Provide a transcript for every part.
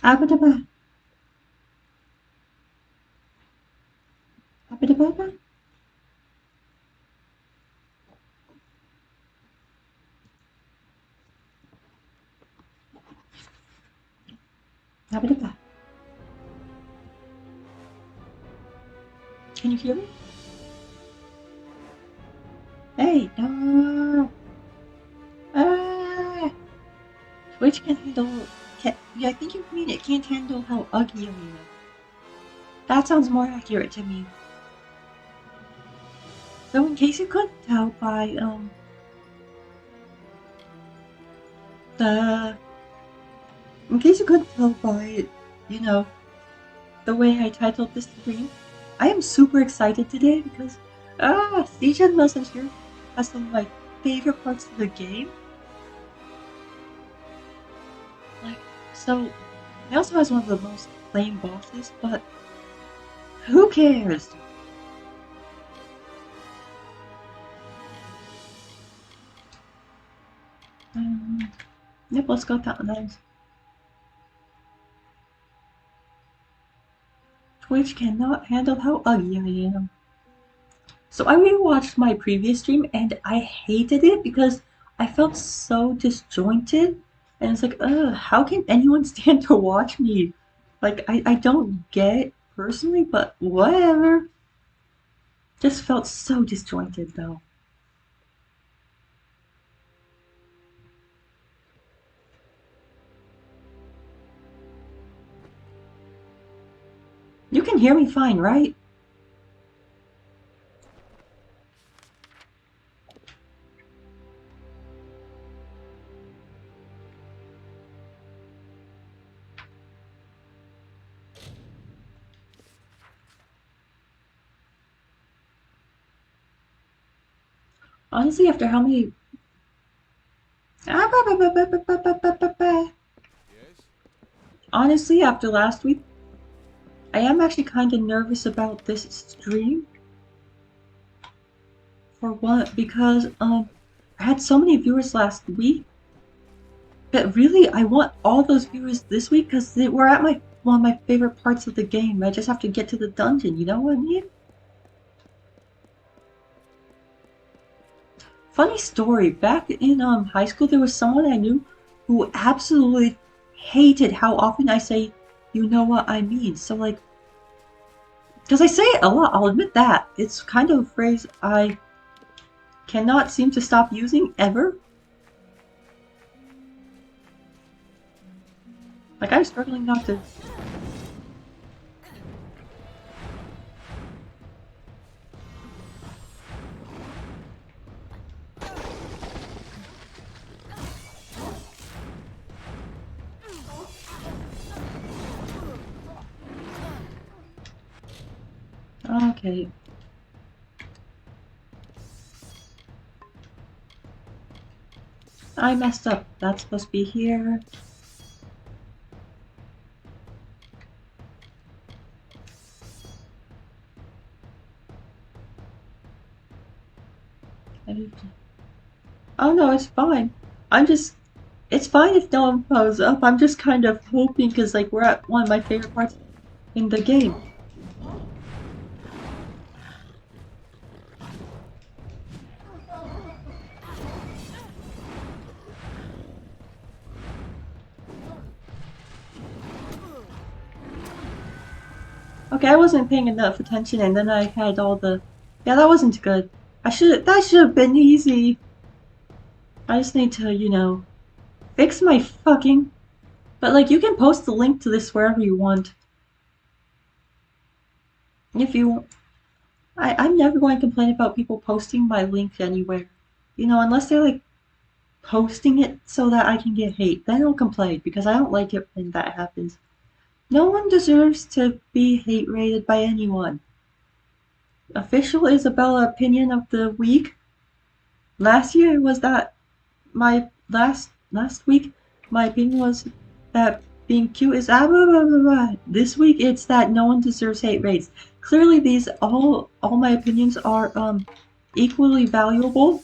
Abadaba. Abadababa. Abadaba. Can you hear me? Hey, no. Ah. Twitch can handle. Yeah, I think you mean it can't handle how ugly I am. That sounds more accurate to me. So, in case you couldn't tell by the, in case you couldn't tell by, you know, the way I titled this stream, I am super excited today because Siege and Mel Senshir has some of my favorite parts of the game. Like, so it also has one of the most lame bosses, but who cares? Yep, let's go down those. Twitch cannot handle how ugly I am. So I rewatched my previous stream and I hated it because I felt so disjointed. And it's like, how can anyone stand to watch me? Like, I don't get it personally, but whatever. Just felt so disjointed though. You can hear me fine, right? Honestly, after how many... Honestly, after last week, I am actually kind of nervous about this stream. For what? Because, I had so many viewers last week. But really, I want all those viewers this week because we're at one of my favorite parts of the game. I just have to get to the dungeon, you know what I mean? Funny story, back in high school, there was someone I knew who absolutely hated how often I say, you know what I mean. So, like, because I say it a lot, I'll admit that. It's kind of a phrase I cannot seem to stop using ever. Like, I'm struggling not to... Okay. I messed up. That's supposed to be here. Oh no, it's fine. I'm just... It's fine if no one pulls up. I'm just kind of hoping because, like, we're at one of my favorite parts in the game. Okay, I wasn't paying enough attention, and then I had all the... Yeah, that wasn't good. That should have been easy. I just need to, you know, fix my fucking... But, like, you can post the link to this wherever you want. If you... I'm never going to complain about people posting my link anywhere. You know, unless they're, like, posting it so that I can get hate. Then I'll complain, because I don't like it when that happens. No one deserves to be hate rated by anyone. Official Isabella opinion of the week. Last year was that my last week my opinion was that being cute is blah, blah, blah, blah. This week it's that no one deserves hate rates. Clearly these all my opinions are equally valuable.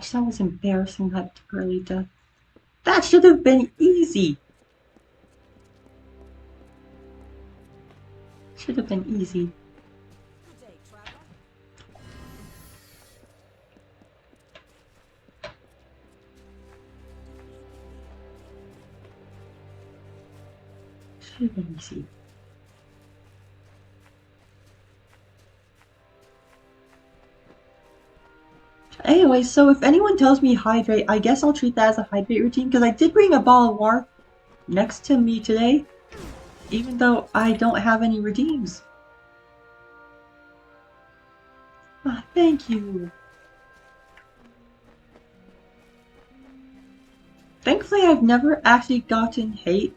Gosh, that was embarrassing, that early death. That should have been easy. Should have been easy. Should have been easy. Anyway, so if anyone tells me hydrate, I guess I'll treat that as a hydrate routine, because I did bring a ball of water next to me today, even though I don't have any redeems. Ah, thank you. Thankfully, I've never actually gotten hate.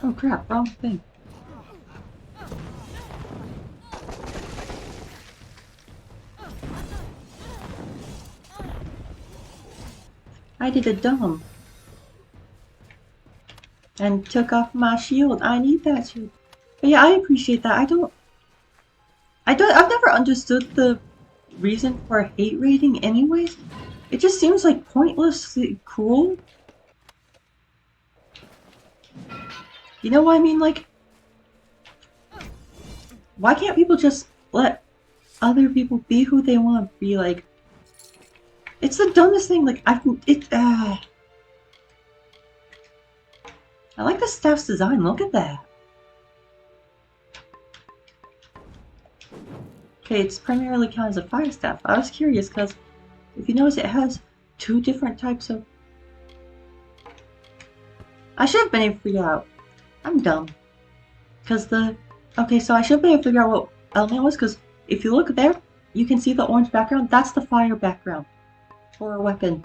Oh crap, wrong thing. I did a dumb. And took off my shield. I need that shield. But yeah, I appreciate that. I've never understood the reason for hate rating anyways. It just seems like pointlessly cruel. You know what I mean? Like, why can't people just let other people be who they want to be? Like, it's the dumbest thing. Like, I like the staff's design. Look at that. Okay, it's primarily counted as a fire staff. I was curious because if you notice, it has two different types of. I should have been able to figure out. I'm dumb. Okay, so I should have been able to figure out what element it was, because if you look there, you can see the orange background. That's the fire background for a weapon.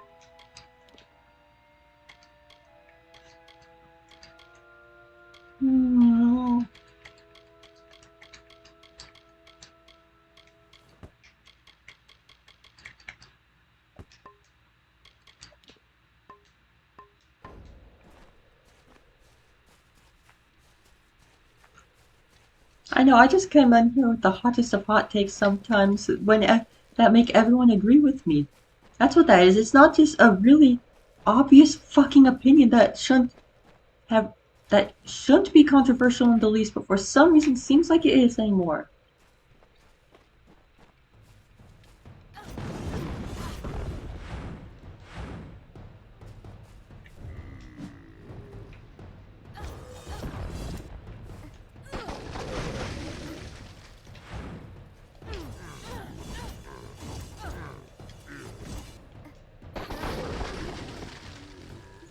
I know, I just come in here with the hottest of hot takes sometimes that make everyone agree with me. That's what that is. It's not just a really obvious fucking opinion that shouldn't be controversial in the least, but for some reason seems like it is anymore.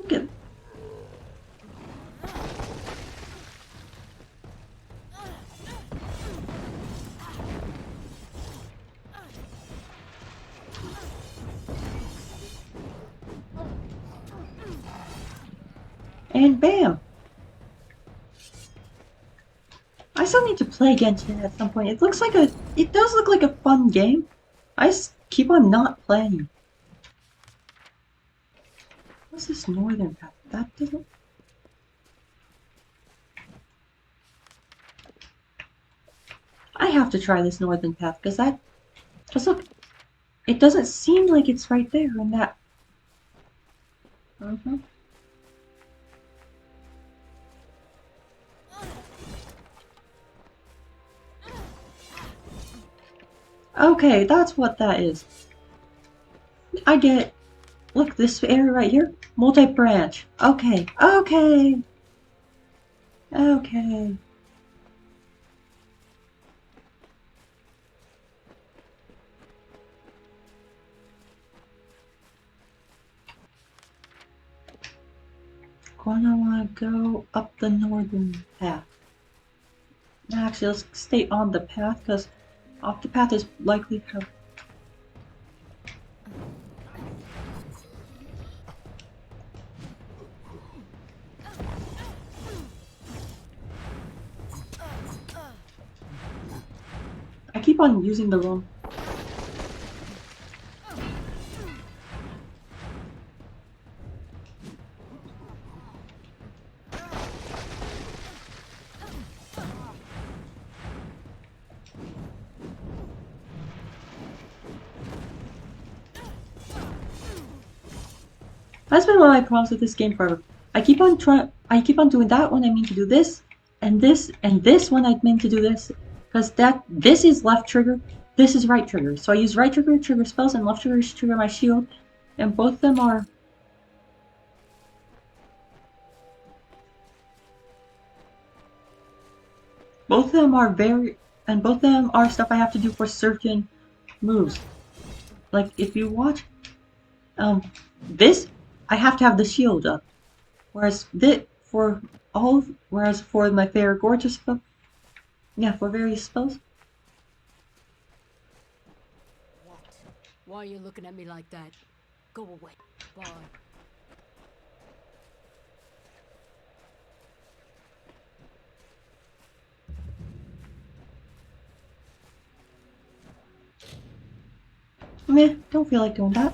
Look at. And bam! I still need to play Genshin at some point. It does look like a fun game. I just keep on not playing. What's this northern path? That doesn't. I have to try this northern path because look, it doesn't seem like it's right there in that. Okay, that's what that is. I get it. Look, this area right here, multi-branch. Okay, okay, okay. Gonna wanna go up the northern path. Actually, let's stay on the path, because off the path is likely how. keep on using the room. That's been one of my problems with this game forever. I keep on doing that when I mean to do this, and this when I mean to do this, because this is left trigger, this is right trigger. So I use right trigger to trigger spells, and left trigger to trigger my shield, and both of them are. Both of them are both of them are stuff I have to do for certain moves. Like if you watch, this. I have to have the shield up, whereas for my fair gorgeous spell, yeah, for various spells. What? Why are you looking at me like that? Go away. Bye. Meh, don't feel like doing that.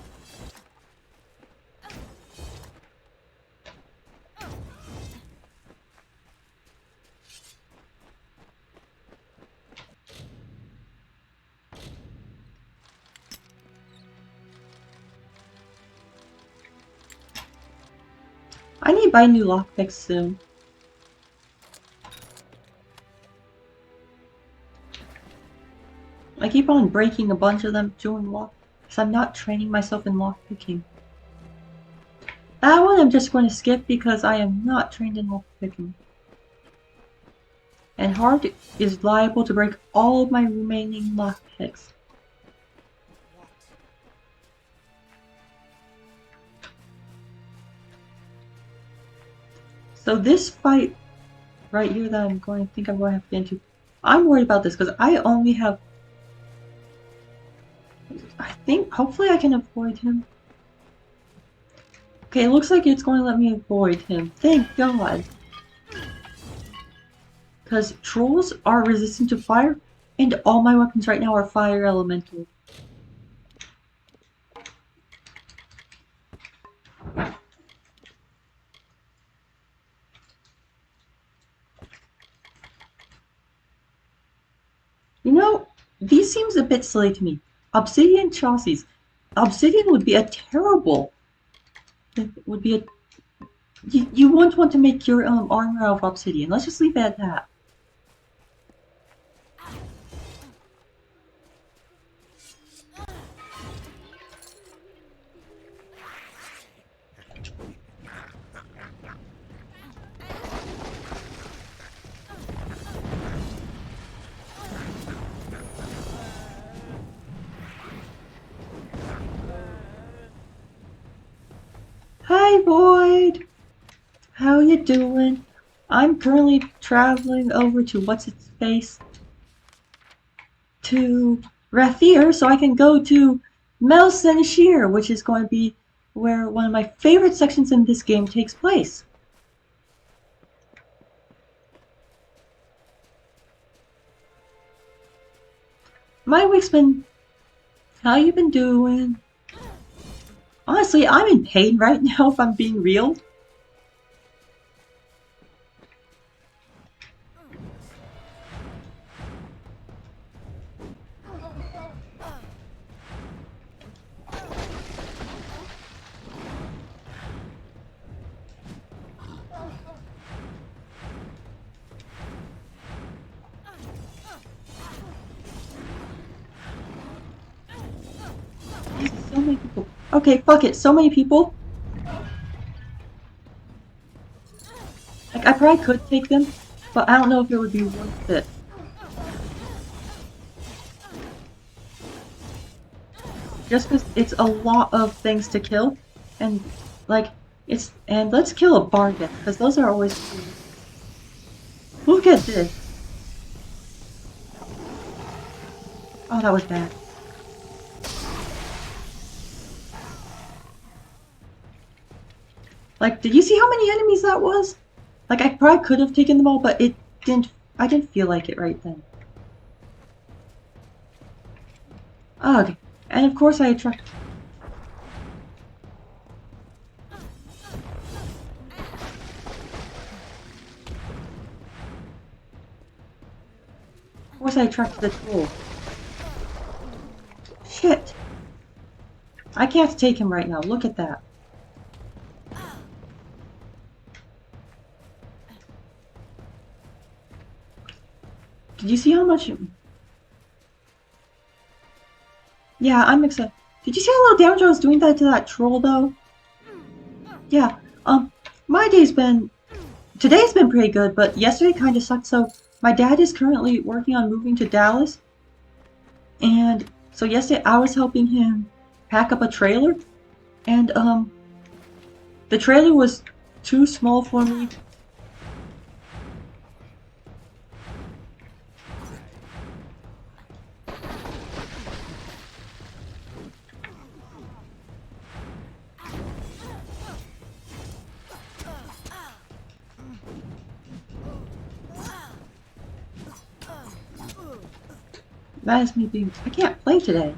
I need to buy new lockpicks soon. I keep on breaking a bunch of them doing lock, because I'm not training myself in lockpicking. That one I'm just going to skip because I am not trained in lockpicking. And hard is liable to break all of my remaining lockpicks. So this fight right here that I'm going to have to get into, I'm worried about this because I only have, hopefully I can avoid him. Okay, it looks like it's going to let me avoid him. Thank God. Because trolls are resistant to fire, and all my weapons right now are fire elemental. You know, these seems a bit silly to me. Obsidian chassis. Obsidian would be a terrible. It would be a. You wouldn't want to make your armor out of obsidian. Let's just leave it at that. Hi, Void! How you doing? I'm currently traveling over to what's-its-face to Rathir so I can go to Mel Senshir, which is going to be where one of my favorite sections in this game takes place. My week's been... How you been doing? Honestly, I'm in pain right now if I'm being real. So many people. Okay, fuck it. So many people. Like, I probably could take them, but I don't know if it would be worth it. Just because it's a lot of things to kill, and like and let's kill a bargain because those are always cool. Look at this. Oh, that was bad. Like, did you see how many enemies that was? Like, I probably could have taken them all, but I didn't feel like it right then. Ugh. And of course I attract. Of course I attracted the troll. Shit. I can't take him right now. Look at that. Did you see how much? Yeah, I'm excited. Did you see how little damage I was doing that to that troll though? Yeah. My day's been today's been pretty good, but yesterday kind of sucked. So my dad is currently working on moving to Dallas, and so yesterday I was helping him pack up a trailer, and the trailer was too small for me. That is me being. I can't play today.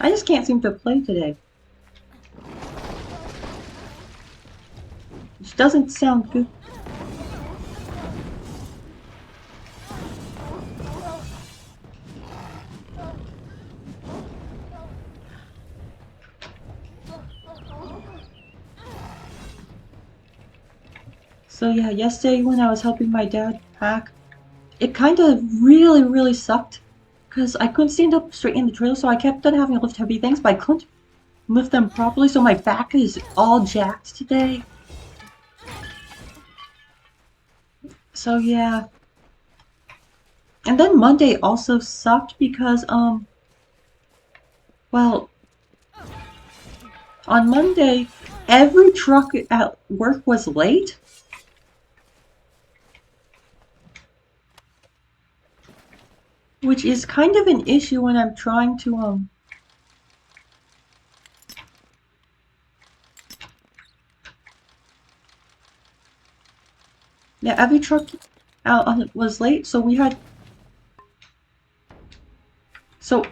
I just can't seem to play today. Which doesn't sound good. So yeah, yesterday when I was helping my dad pack, it kind of really sucked because I couldn't stand up straight in the trailer, so I kept on having to lift heavy things, but I couldn't lift them properly, so my back is all jacked today. So yeah. And then Monday also sucked because well, on Monday every truck at work was late. Which is kind of an issue when I'm trying to yeah, every truck out was late, so we had so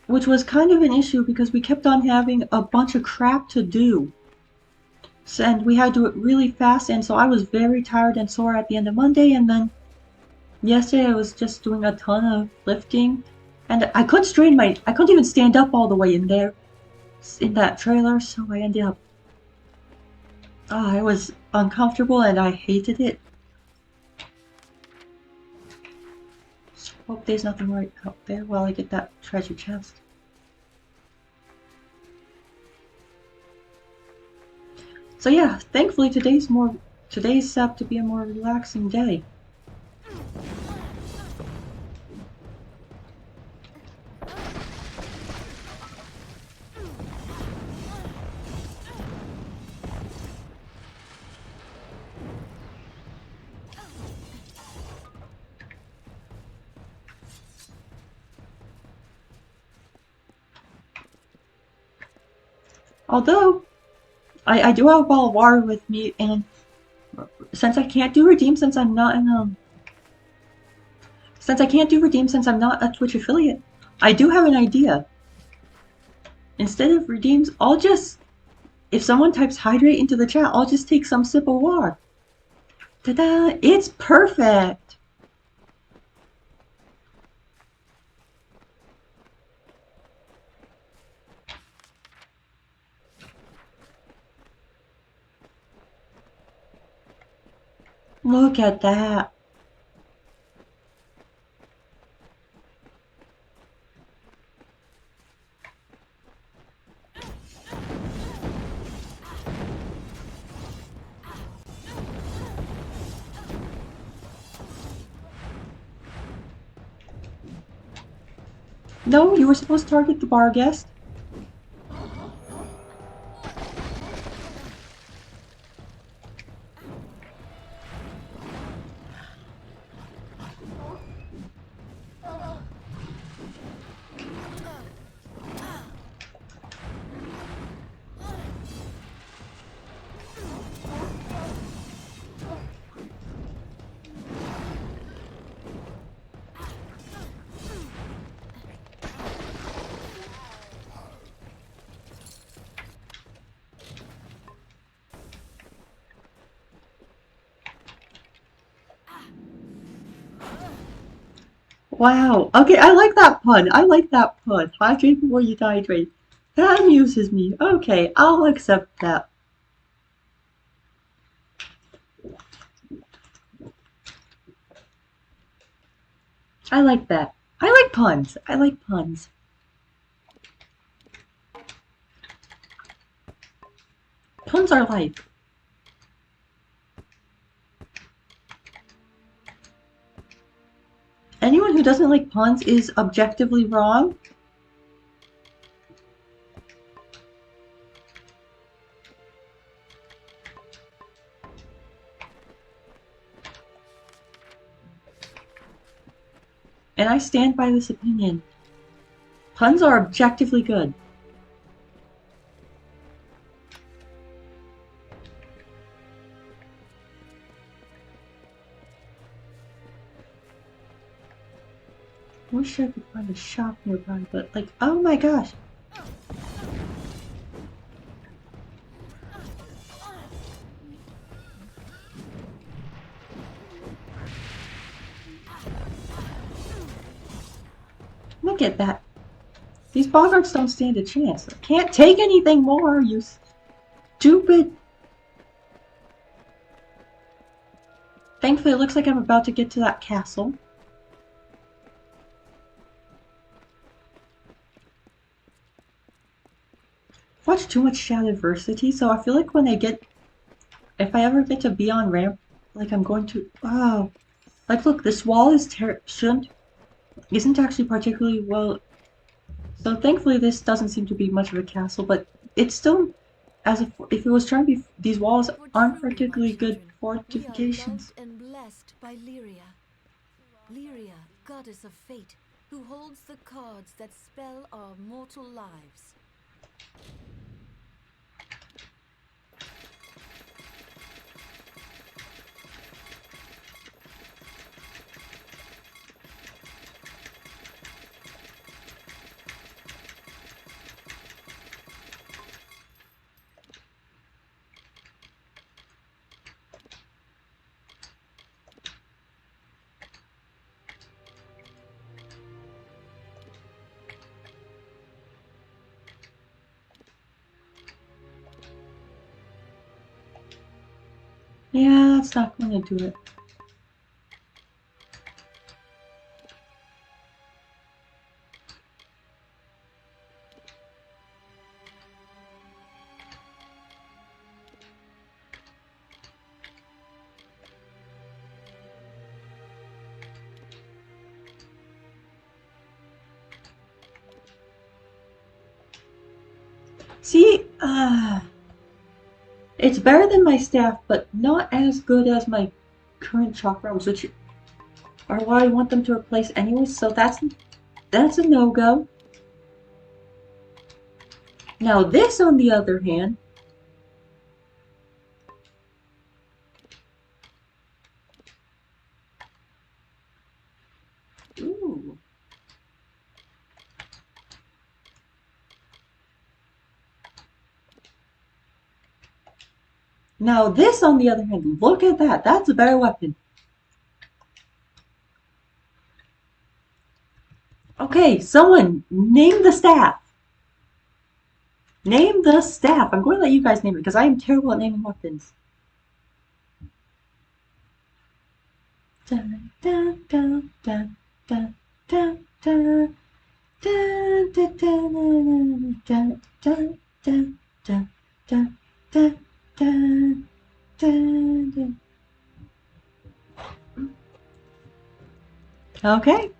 which was kind of an issue because we kept on having a bunch of crap to do. So, and we had to do it really fast, and so I was very tired and sore at the end of Monday, and then yesterday I was just doing a ton of lifting, and I couldn't even stand up all the way in there, in that trailer, so I ended up, I was uncomfortable and I hated it. So hope there's nothing right out there while I get that treasure chest. So yeah, thankfully today's set to be a more relaxing day. Although I do have a ball of water with me, and since I can't do redeem since I'm not in since I can't do redeem since I'm not a Twitch affiliate, I do have an idea. Instead of redeems, I'll just if someone types hydrate into the chat, I'll just take some sip of water. Ta-da! It's perfect! Look at that. No, you were supposed to target the bar guest. Wow. Okay, I like that pun. I like that pun. Hydrate before you dehydrate. That amuses me. Okay, I'll accept that. I like that. I like puns. I like puns. Puns are life. Anyone who doesn't like puns is objectively wrong. And I stand by this opinion. Puns are objectively good. I wish I could find a shop nearby, but like, oh my gosh. Look at that. These boggarts don't stand a chance. I can't take anything more, you stupid. Thankfully, it looks like I'm about to get to that castle. I've watched too much Shadowversity, so I feel like when if I ever get to be on ramp, like I'm going to, oh, like look, this wall isn't actually particularly well. So thankfully, this doesn't seem to be much of a castle, but it's still as if it was trying to be. These walls For aren't truly, my particularly good children, we are fortifications. loved and blessed by Lyria. Lyria, goddess of fate, who holds the cards that spell our mortal lives. Yeah, that's not going to do it. See, it's better than my staff, but not as good as my current chakrams, which are what I want them to replace anyway. So that's a no-go. Now this, on the other hand, ooh. Now this, on the other hand, look at that. That's a better weapon. Okay, someone name the staff. Name the staff. I'm going to let you guys name it because I am terrible at naming weapons. Dun, dun, dun, dun, dun, dun, dun. Dun, dun, dun, dun, dun, dun, dun, dun, dun, dun, dun, dun. Okay.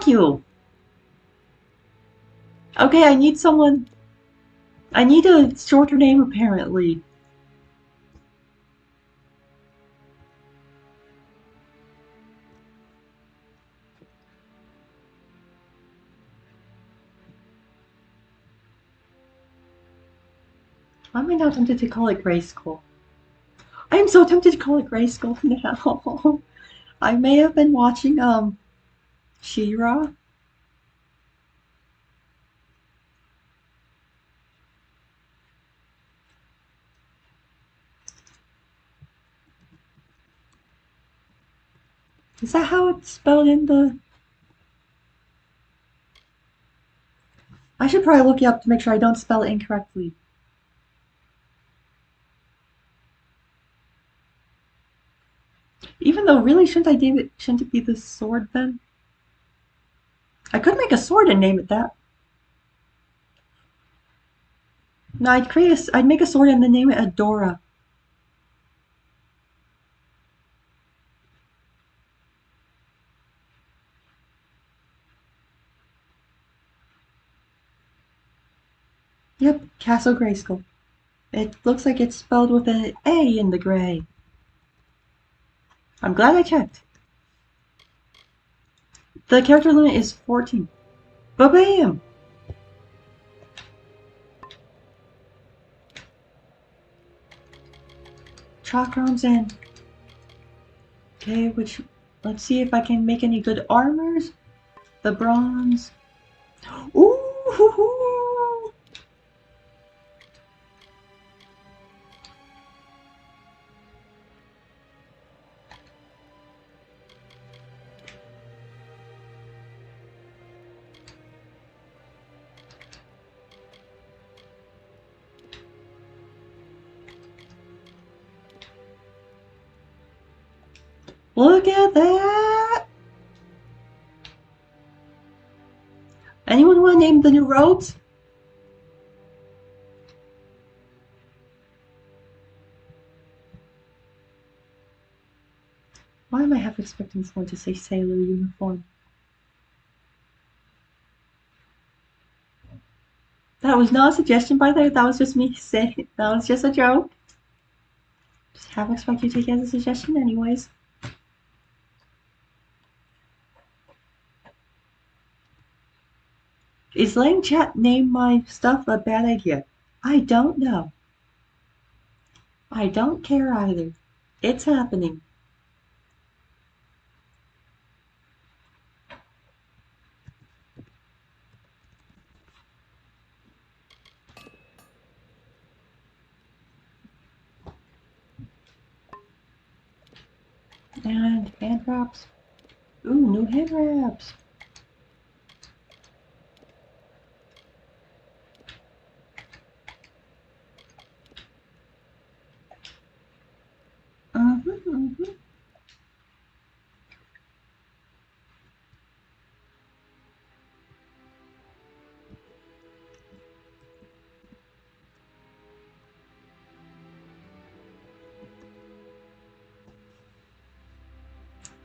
you. Okay, I need someone. I need a shorter name apparently. Why am I now tempted to call it Grayskull? I am so tempted to call it Grayskull now. I may have been watching She-Ra. Is that how it's spelled in the... I should probably look it up to make sure I don't spell it incorrectly. Even though, really, shouldn't it be the sword then? I could make a sword and name it that. No, I'd make a sword and then name it Adora. Yep, Castle Grayskull. It looks like it's spelled with an A in the gray. I'm glad I checked. The character limit is 14. Ba-bam! Chakrams in. Okay, let's see if I can make any good armors. The bronze. Ooh! Hoo, hoo. Look at that! Anyone want to name the new robes? Why am I half expecting someone to say sailor uniform? That was not a suggestion, by the way. That was just me saying. That was just a joke. Just half expect you to take it as a suggestion, anyways. Is letting chat name my stuff a bad idea? I don't know. I don't care either. It's happening. And hand wraps. Ooh, new hand wraps. Mm-hmm.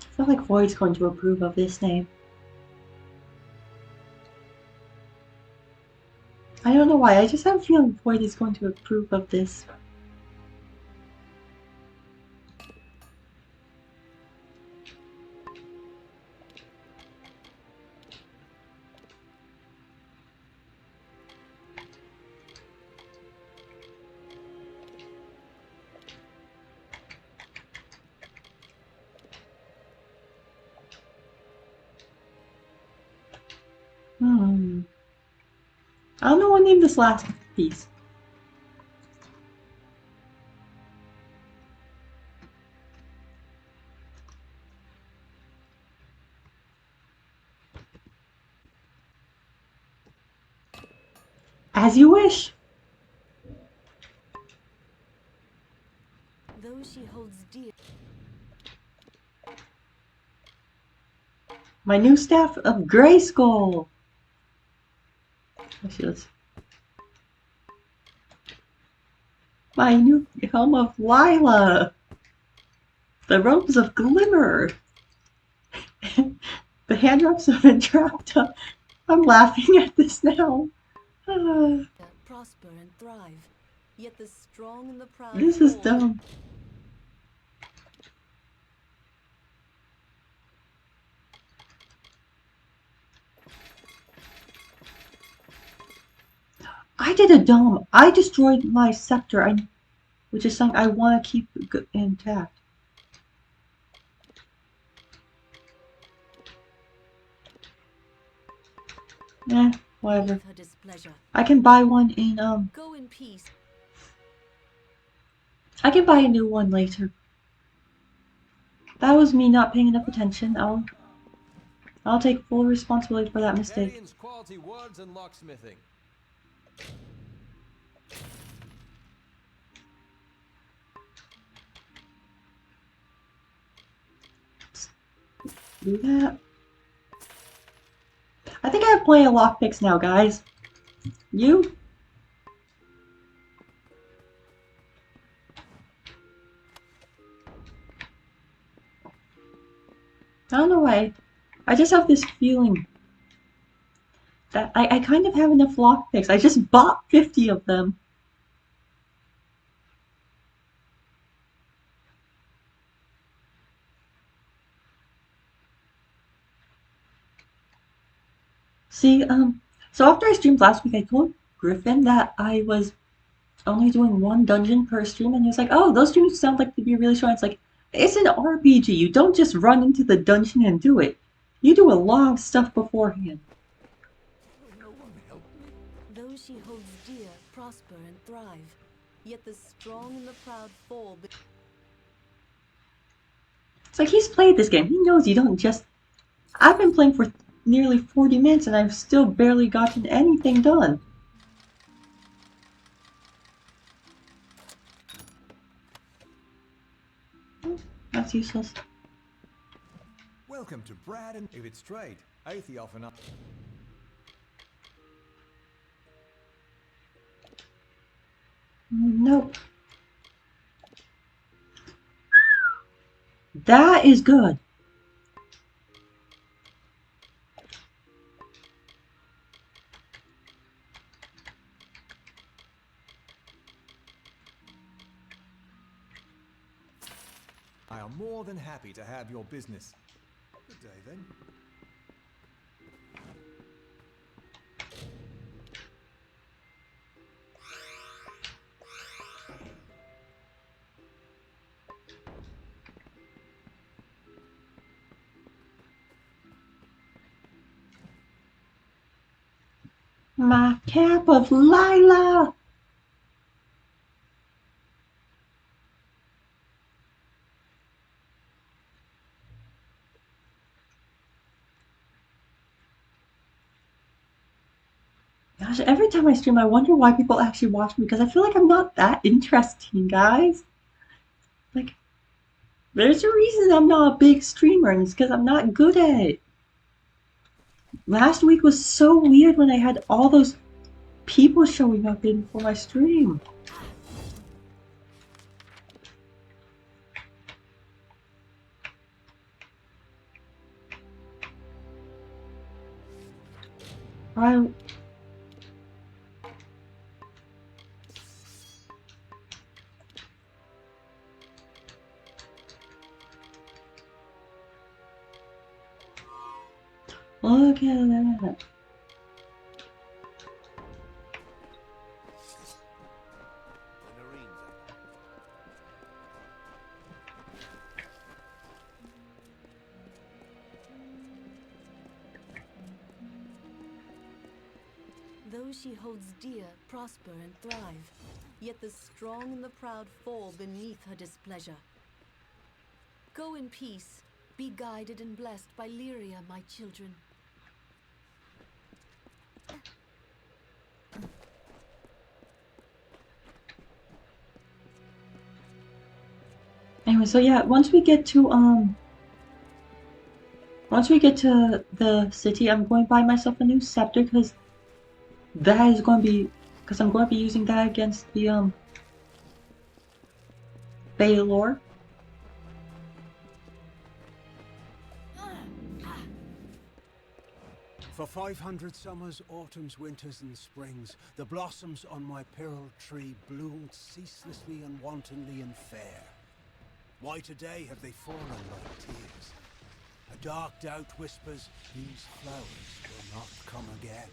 I feel like Void's going to approve of this name. I don't know why, I just have a feeling Void is going to approve of this. I don't know what name this last piece. As you wish. Those she holds dear. My new staff of Grayskull. My new helm of Lila. The robes of Glimmer. The hand drops have been trapped up. I'm laughing at this now. Prosper and thrive, yet the strong and the proud This is fall. dumb. I did a dumb. I destroyed my scepter, which is something I want to keep intact. Whatever. Her displeasure. I can buy one in Go in peace. I can buy a new one later. That was me not paying enough attention. I'll take full responsibility for that mistake. Quality words and locksmithing. Do that. I think I have plenty of lockpicks now, guys. You? I don't know why. I just have this feeling that I kind of have enough lockpicks. I just bought 50 of them. See, so after I streamed last week, I told Griffin that I was only doing one dungeon per stream, and he was like, oh, those streams sound like they'd be really short. It's like, it's an RPG. You don't just run into the dungeon and do it. You do a lot of stuff beforehand. Those she holds dear prosper and thrive, yet the strong and the proud fall. It's like he's played this game. He knows you don't just... I've been playing for nearly 40 minutes and I've still barely gotten anything done. That's useless. Welcome to Brad and if it's straight, Athey often up. Nope. That is good. I am more than happy to have your business. Good day then. My cap of Lila. Gosh, every time I stream, I wonder why people actually watch me, because I feel like I'm not that interesting, guys. Like, there's a reason I'm not a big streamer, and it's because I'm not good at it. Last week was so weird when I had all those people showing up in for my stream. I... Look at that. Those she holds dear prosper and thrive, yet the strong and the proud fall beneath her displeasure. Go in peace, be guided and blessed by Lyria, my children. Anyway, so yeah, once we get to the city, I'm going to buy myself a new scepter, because that is going to be, because I'm going to be using that against the Baylor. For 500 summers, autumns, winters, and springs, the blossoms on my pearl tree bloomed ceaselessly and wantonly and fair. Why today have they fallen like tears? A dark doubt whispers, these flowers will not come again.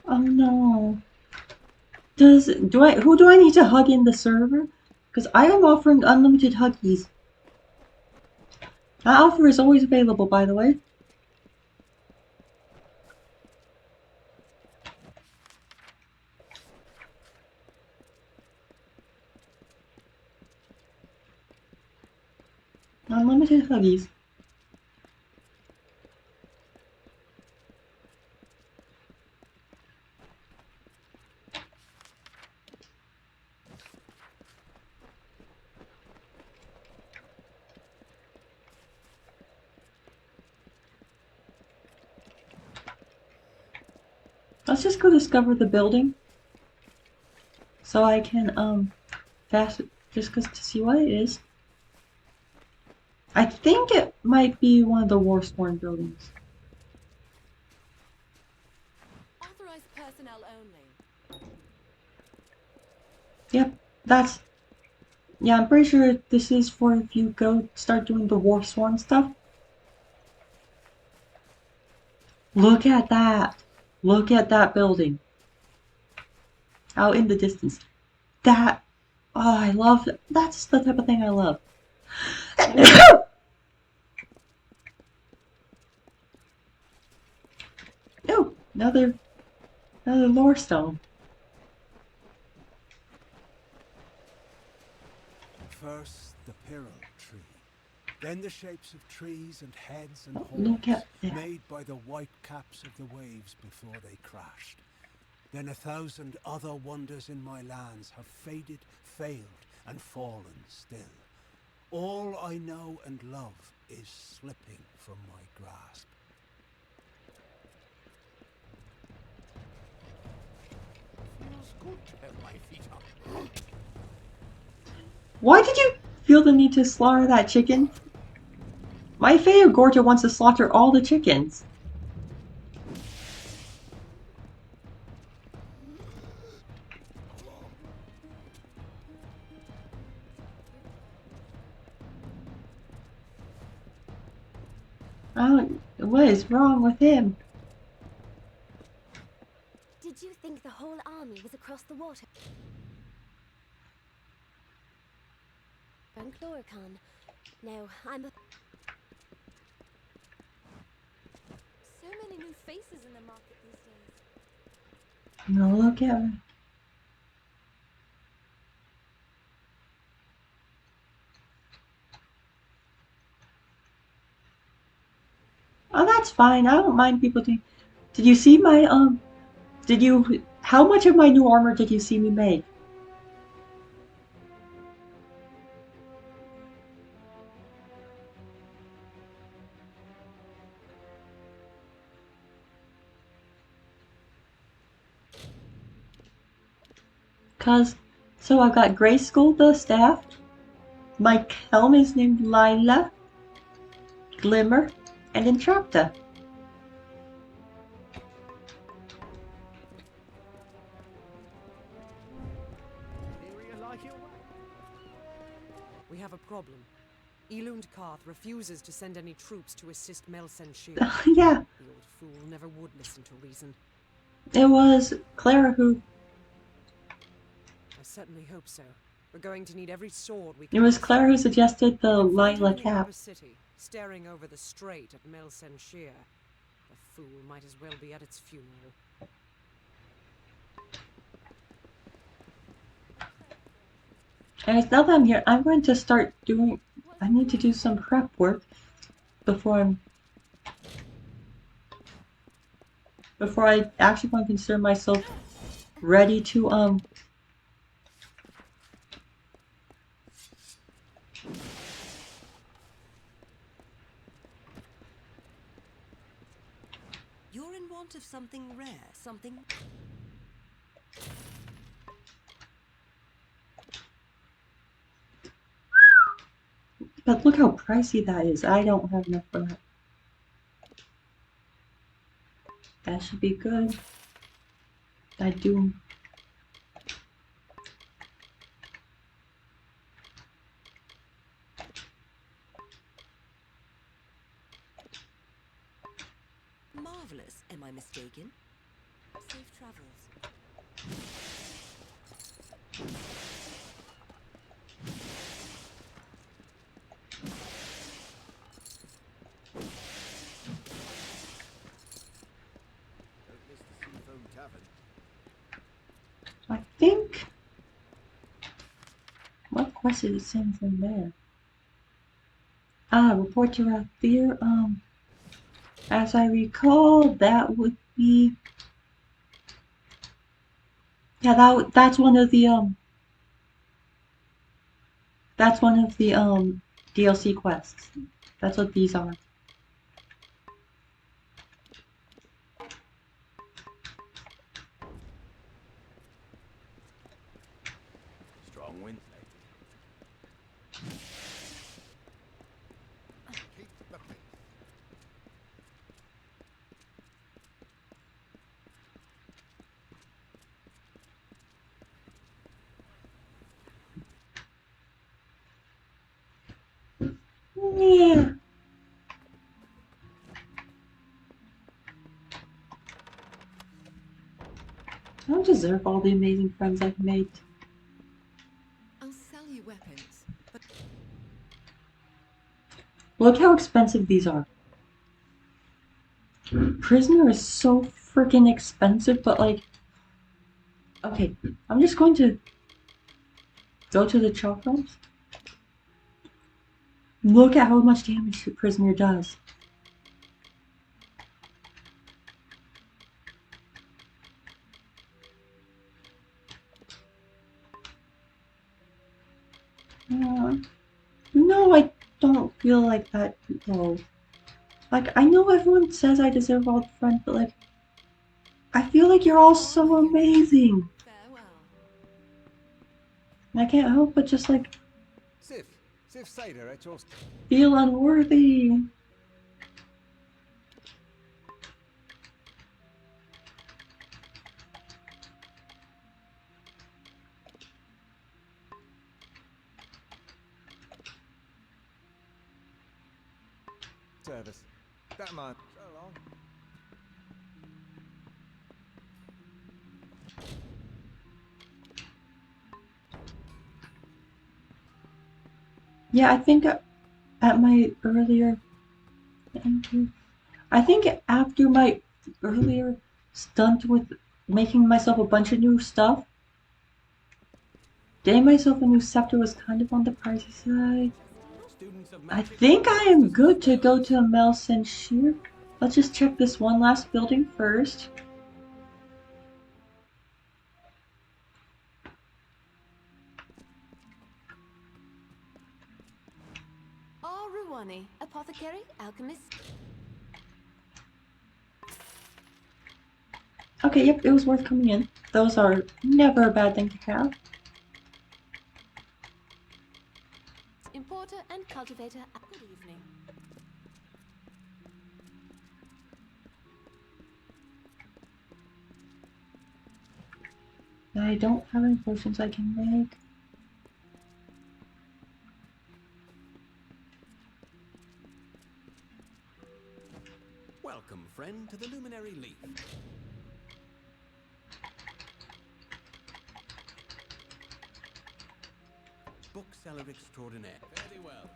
Oh no. Who do I need to hug in the server? Because I am offering unlimited huggies. That offer is always available, by the way. Unlimited huggies. Let's just go discover the building. So I can, just to see what it is. I think it might be one of the Warsworn buildings. Authorized personnel only. Yep, yeah, I'm pretty sure this is for if you go start doing the Warsworn stuff. Look at that. Look at that building. Out in the distance. Oh, I love it. That's the type of thing I love. Oh, another lore stone. First, the pearl tree. Then the shapes of trees and heads and Look horns at that. made by the white caps of the waves before they crashed. Then 1,000 other wonders in my lands have faded, failed, and fallen still. All I know and love is slipping from my grasp. Feels good to have my feet up. Why did you feel the need to slaughter that chicken? My Feo Gorta wants to slaughter all the chickens. What is wrong with him? Did you think the whole army was across the water? And Chloricon. No, I'm a... So many new faces in the market these days. No, look at her. Oh, that's fine. I don't mind people doing. Did you see my how much of my new armor did you see me make? So I've got Grayskull the staff. My helm is named Lila, Glimmer, and Entrapta. We have a problem. Elund Karth refuses to send any troops to assist Mel Senshir. Yeah. The old fool never would listen to reason. It was Clara who... I certainly hope so. We're going to need every sword we It can. was Clara who suggested the Find him Lila in the cap. upper city, staring over the strait at Mel Senshir. The fool might as well be at its funeral. And now that I'm here, I'm going to start doing... I need to do some prep work before I actually want to consider myself ready to You're in want of something rare, something... but look how pricey that is. I don't have enough for that. That should be good. I do. Marvelous, am I mistaken? Safe travels. Don't miss the Seafoam Tavern. I think. What quest is it saying from there? Ah, report to Rathir. As I recall, that would be. Yeah, that's one of the That's one of the DLC quests. That's what these are. Strong wind. Keep the faith. Yeah. I don't deserve all the amazing friends I've made. I'll sell you weapons, but... Look how expensive these are. Prisoner is so freaking expensive, but like... Okay, I'm just going to go to the chalk rooms. Look at how much damage the prisoner does. No, I don't feel like that though. Like, I know everyone says I deserve all the friends, but like, I feel like you're all so amazing. Farewell. And I can't help but just like Sif Seder at your... feel unworthy. service. That man. So long. Yeah, I think at my earlier... Thank you. I think after my earlier stunt with making myself a bunch of new stuff, getting myself a new scepter was kind of on the pricey side. Students of I magic, think I am masters of good to go spells. to Mel Senshir. Let's just check this one last building first. Ruwani, apothecary, alchemist. Okay, yep, it was worth coming in. Those are never a bad thing to have. Importer and cultivator. Good evening. I don't have any potions I can make. Welcome, friend, to the Luminary Leaf. Bookseller extraordinaire. Very well.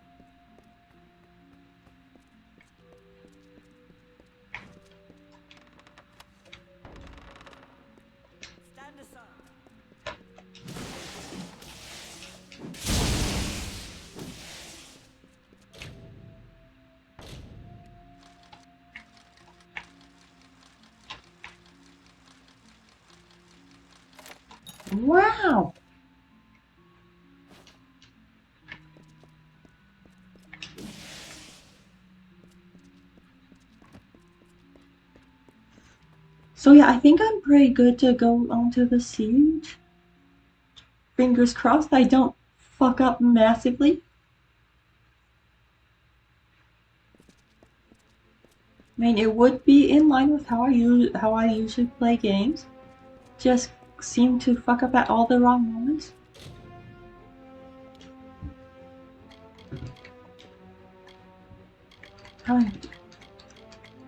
Stand aside. Wow! So yeah, I think I'm pretty good to go onto the siege. Fingers crossed I don't fuck up massively. I mean, it would be in line with how I usually play games. Just seem to fuck up at all the wrong moments. Okay,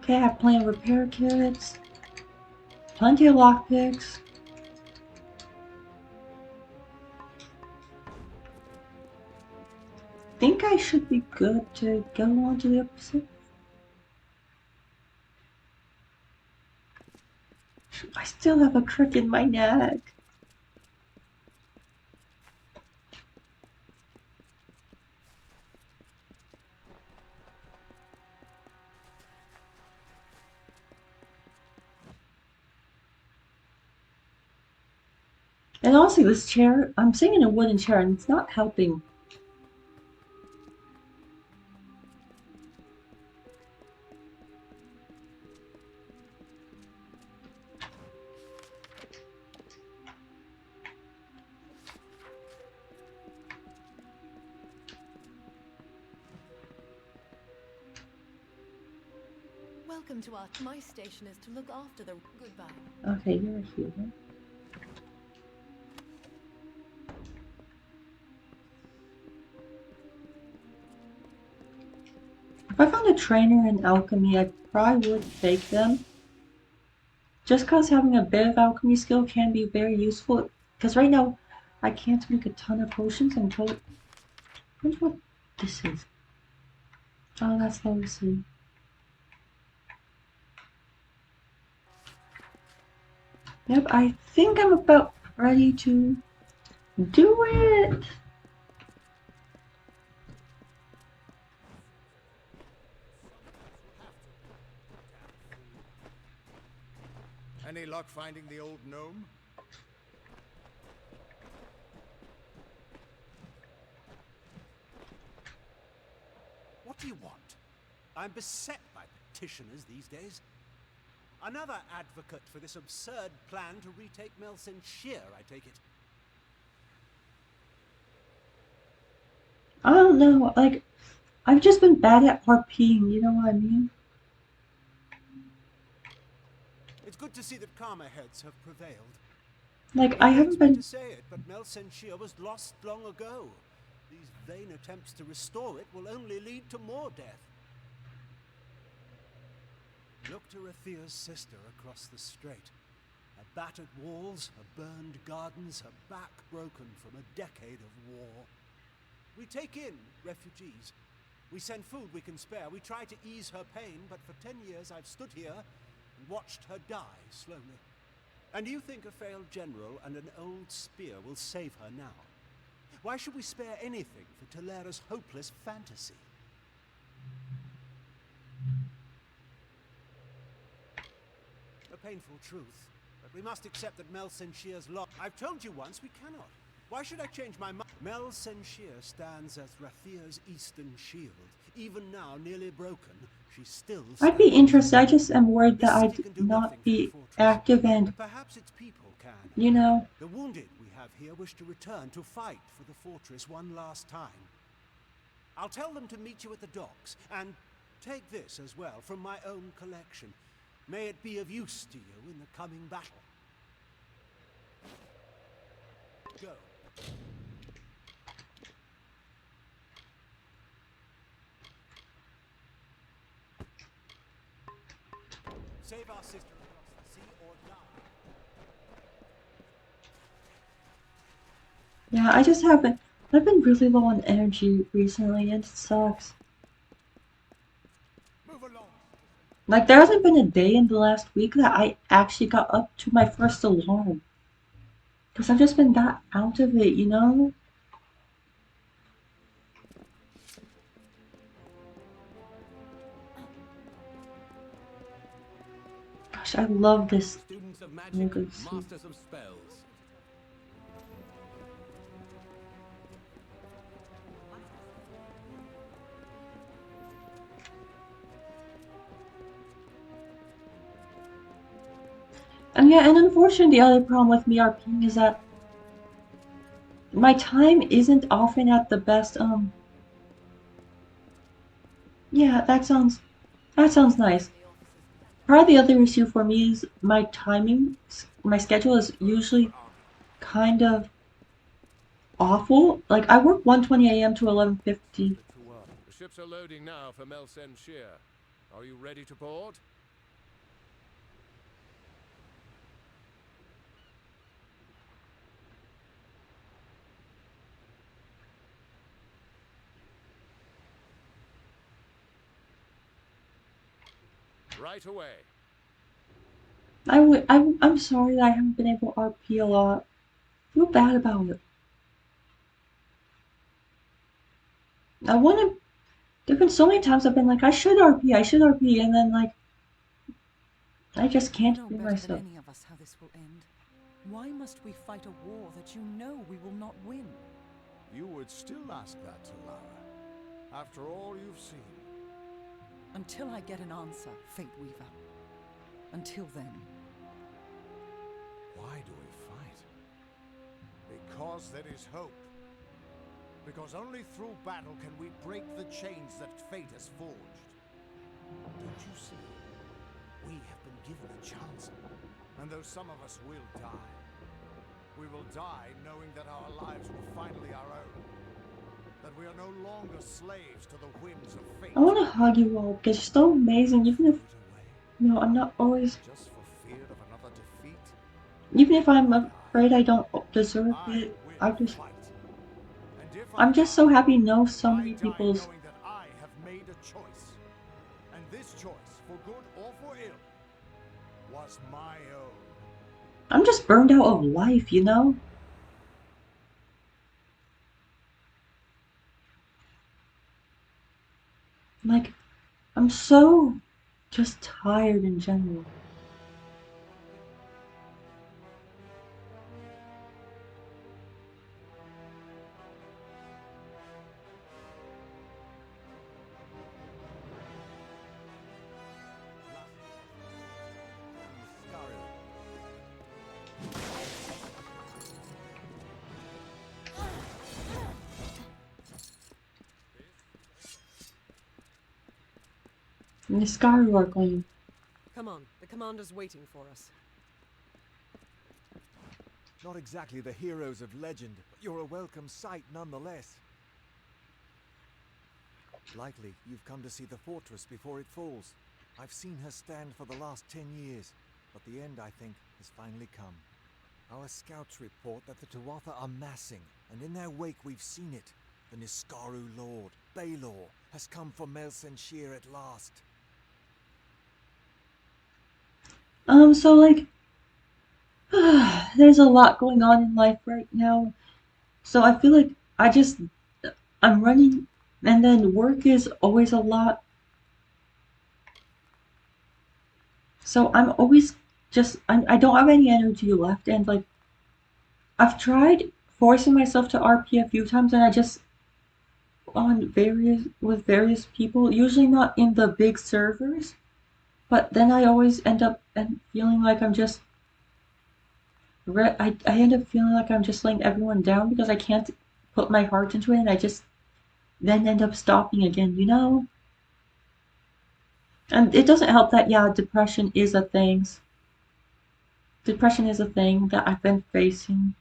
I have plenty of repair kits, plenty of lockpicks. Think I should be good to go on to the episode. I still have a crick in my neck. And honestly, this chair, I'm sitting in a wooden chair and it's not helping. Welcome to my station is to look after the goodbye. Okay, you're a healer. If I found a trainer in alchemy, I probably would take them. Just because having a bit of alchemy skill can be very useful. Because right now, I can't make a ton of potions until... I wonder what this is. Oh, that's level C. Yep, I think I'm about ready to do it! Any luck finding the old gnome? What do you want? I'm beset by petitioners these days. Another advocate for this absurd plan to retake Mel Senshir, I take it. I don't know, like, I've just been bad at RPing, you know what I mean? It's good to see that calmer heads have prevailed. Like, It I pains haven't me to been... say it, but Mel Senshir was lost long ago. These vain attempts to restore it will only lead to more death. Look to Rathia's sister across the strait. Her battered walls, her burned gardens, her back broken from a decade of war. We take in refugees. We send food we can spare. We try to ease her pain, but for 10 years I've stood here and watched her die slowly. And you think a failed general and an old spear will save her now? Why should we spare anything for Talera's hopeless fantasy? A painful truth, but we must accept that Mel Senshir's lost. I've told you once we cannot. Why should I change my mind? Mel Senshir stands as Rathia's eastern shield. Even now, nearly broken, she still stands. I'd be interested, I just am worried that This I'd city can do not nothing for the be fortress, active and, but perhaps its people can. you know... The wounded we have here wish to return to fight for the fortress one last time. I'll tell them to meet you at the docks, and take this as well from my own collection. May it be of use to you in the coming battle. Go. Save our sister across the sea or die. Yeah, I just haven't... I've been really low on energy recently, and it sucks. Move along. Like, there hasn't been a day in the last week that I actually got up to my first alarm. Because I've just been that out of it, you know? Gosh, I love this. Students of magic, Good suit. masters of spells. And yeah, and unfortunately, the other problem with me RPing is that my time isn't often at the best. Yeah, that sounds nice. Part of the other issue for me is my timing. My schedule is usually kind of awful. Like I work 1:20 a.m. to 11:50. The ships are loading now for Mel Senshir. Are you ready to board? Right away. I'm sorry that I haven't been able to RP a lot. I feel bad about it. I want to. There've been so many times I've been like, I should RP, and then like, I just You can't know bring better than myself. any of us how this will end. Why must we fight a war that you know we will not win? You would still ask that to Lara, after all you've seen. Until I get an answer, Fate Weaver. Until then. Why do we fight? Because there is hope. Because only through battle can we break the chains that fate has forged. Don't you see? We have been given a chance. And though some of us will die, we will die knowing that our lives were finally our own. That we are no longer slaves to the whims of fate. I want to hug you all because you're so amazing. Even if I'm not always. Just for fear of another defeat. Even if I'm afraid I don't deserve it, I'm just so happy to know so many people's. Knowing that I have made a choice. And this choice, for good or for ill, was my own. I'm just burned out of life, you know? Like, I'm so just tired in general. And the Skyru are going. Come on, the commander's waiting for us. Not exactly the heroes of legend, but you're a welcome sight nonetheless. Likely you've come to see the fortress before it falls. I've seen her stand for the last 10 years, but the end, I think, has finally come. Our scouts report that the Tuatha are massing, and in their wake we've seen it. The Niskaru Lord, Baelor, has come for Mel Senshir at last. So like, there's a lot going on in life right now. So I feel like I'm running, and then work is always a lot. So I'm always I don't have any energy left, and like, I've tried forcing myself to RP a few times, and I just with various people, usually not in the big servers, but then I always end up feeling like I'm just I end up feeling like I'm just letting everyone down because I can't put my heart into it, and I just then end up stopping again, you know? And it doesn't help that, yeah, depression is a thing. Depression is a thing that I've been facing.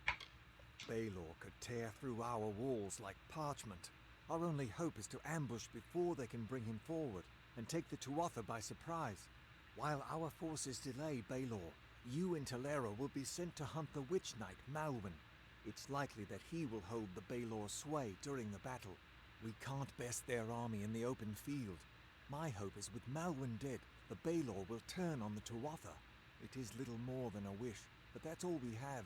Baelor could tear through our walls like parchment. Our only hope is to ambush before they can bring him forward and take the Tuatha by surprise. While our forces delay Baelor, you and Talera will be sent to hunt the Witch Knight, Malwyn. It's likely that he will hold the Baelor sway during the battle. We can't best their army in the open field. My hope is with Malwyn dead, the Baelor will turn on the Tuatha. It is little more than a wish, but that's all we have.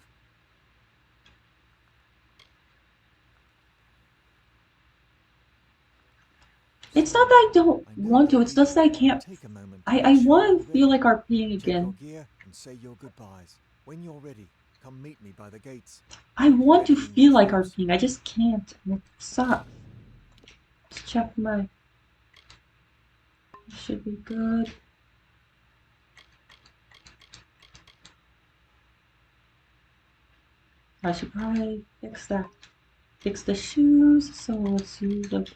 It's not that I don't want to, it's just that I can't. I want to feel like RPing again. Check your gear and say your goodbyes. When you're ready, come meet me by the gates. I want to feel like RPing, I just can't, and it sucks. Let's check my... Should be good. I should probably fix that. Fix the shoes. So let's see the.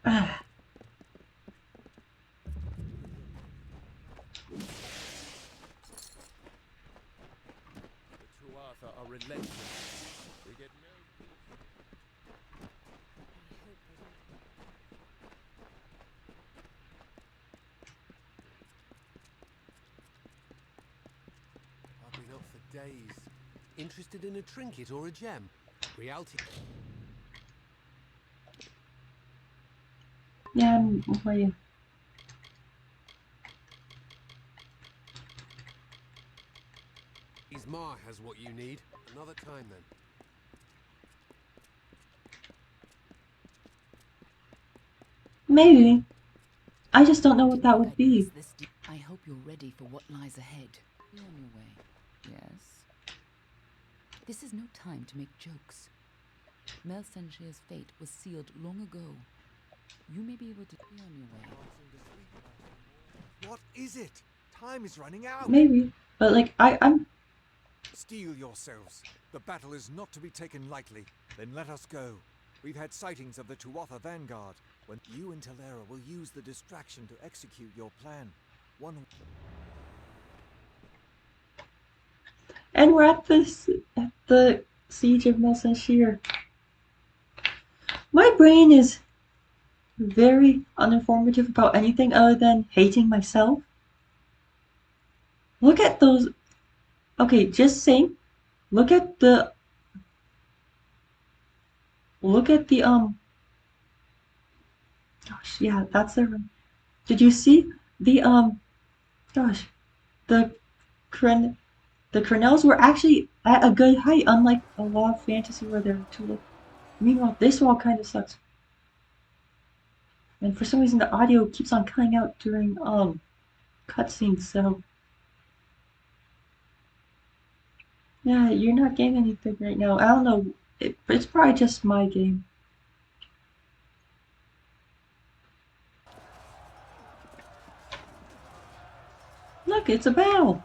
Ah. The Tuatha are relentless. We get no peace. I've been up for days. Interested in a trinket or a gem? Reality. Yeah, I'm playing. His ma has what you need. Another time then. Maybe. I just don't know what that would be. I hope you're ready for what lies ahead. Be on your way. Yes? This is no time to make jokes. Mel Senshir's fate was sealed long ago. You may be able to be on your way. What is it? Time is running out. Maybe. But like, I'm. Steel yourselves. The battle is not to be taken lightly. Then let us go. We've had sightings of the Tuatha vanguard. When you and Telera will use the distraction to execute your plan. And we're at the siege of Mel Senshir. My brain is very uninformative about anything other than hating myself. Look at those. Okay, just saying. Look at the. Gosh, yeah, that's the. Did you see the Gosh, the cren the crenelles were actually at a good height, unlike a lot of fantasy where they're too low. Meanwhile, this wall kind of sucks. And for some reason, the audio keeps on cutting out during cutscenes. So yeah, you're not getting anything right now. I don't know. It's probably just my game. Look, it's a battle.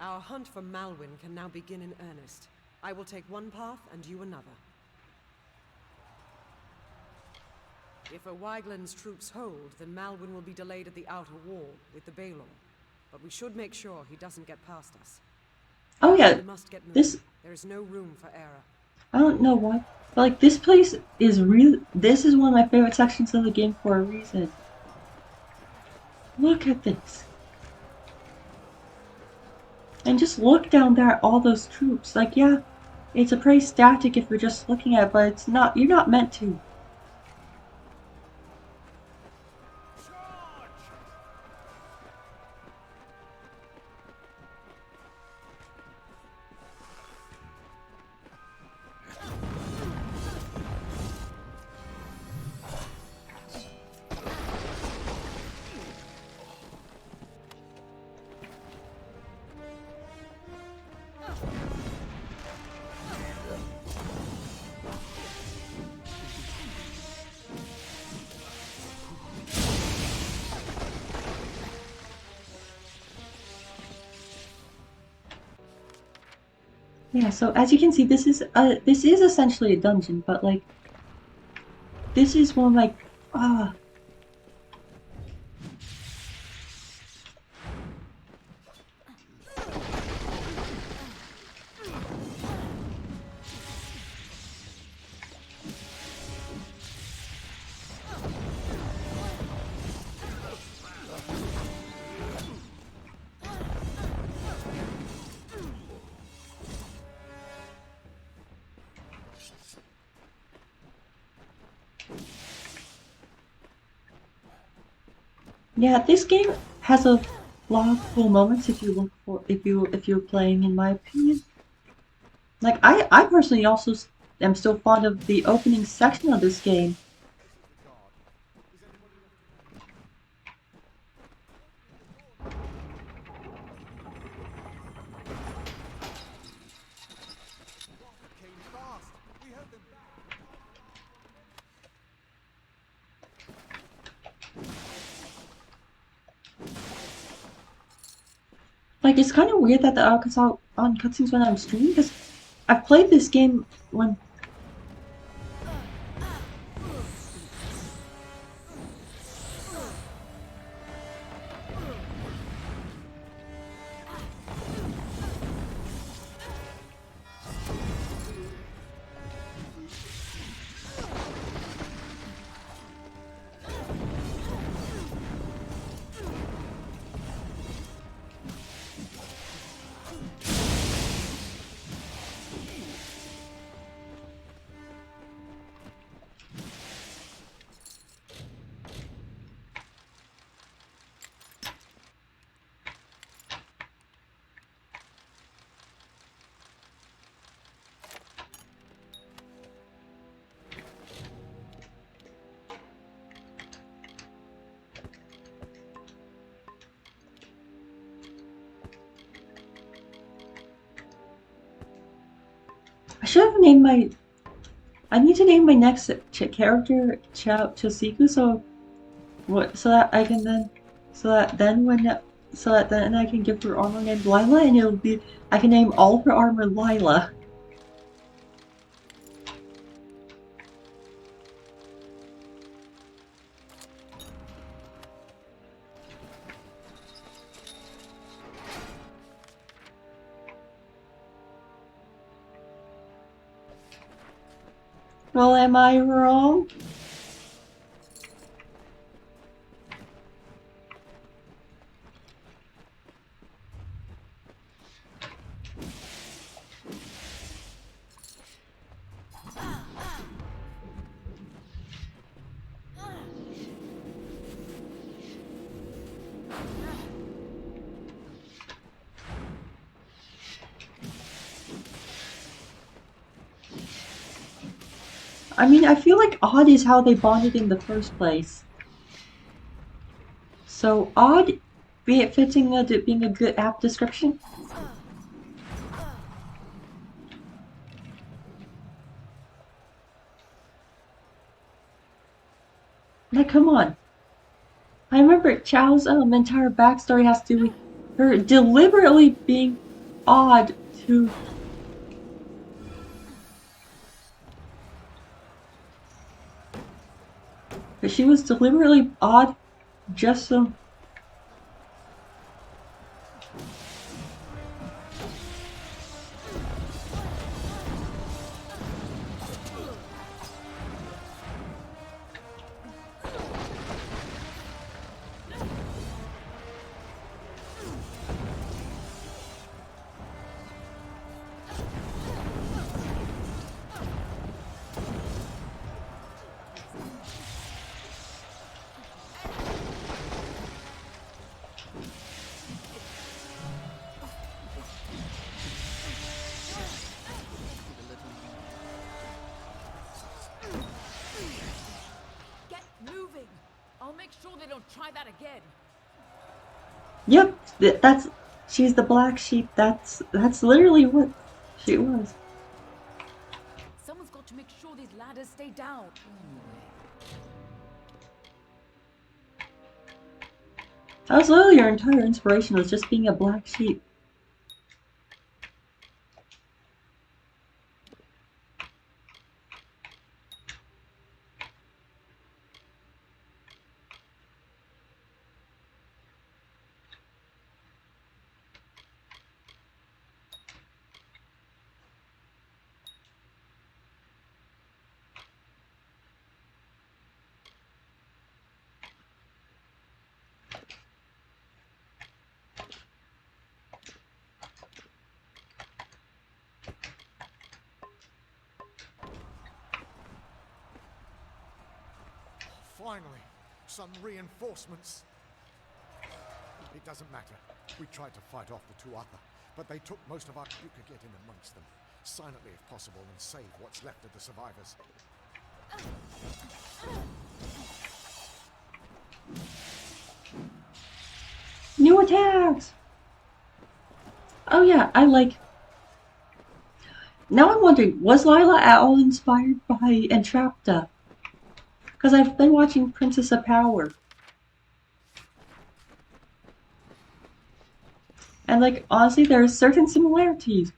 Our hunt for Malwyn can now begin in earnest. I will take one path and you another. If a Wygland's troops hold, then Malwyn will be delayed at the outer wall with the Balor. But we should make sure he doesn't get past us. Oh yeah, We must get moving. this. There is no room for error. I don't know why, but like this place is real. This is one of my favorite sections of the game for a reason. Look at this. And just look down there at all those troops. Like, yeah, it's a pretty static if you're just looking at it, but it's not. You're not meant to. Yeah, so as you can see, this is essentially a dungeon, but like this is one like yeah, this game has a lot of cool moments if you're playing, in my opinion. Like I personally also am still fond of the opening section of this game. Like, it's kind of weird that the cuts out on cutscenes when I'm streaming, because I've played this game when... I should have named my... I need to name my next character Chosiku, so that I can then, so that then I can give her armor named Lila, and it'll be, I can name all her armor Lila. Well, am I wrong? I mean, I feel like Odd is how they bonded in the first place. So, Odd, be it fitting being a good app description? Like, come on. I remember Chow's entire backstory has to do with her deliberately being odd to... But she was deliberately odd just so... Try that again. Yep, that's... She's the black sheep. That's literally what she was. Someone's got to make sure these ladders stay down. That was literally your entire inspiration, was just being a black sheep. Finally, some reinforcements. It doesn't matter. We tried to fight off the Tuatha, but they took most of our... You could get in amongst them, silently if possible, and save what's left of the survivors. New attacks! Oh yeah, I like... Now I'm wondering, was Lila at all inspired by Entrapta? Because I've been watching Princess of Power. And like honestly, there are certain similarities.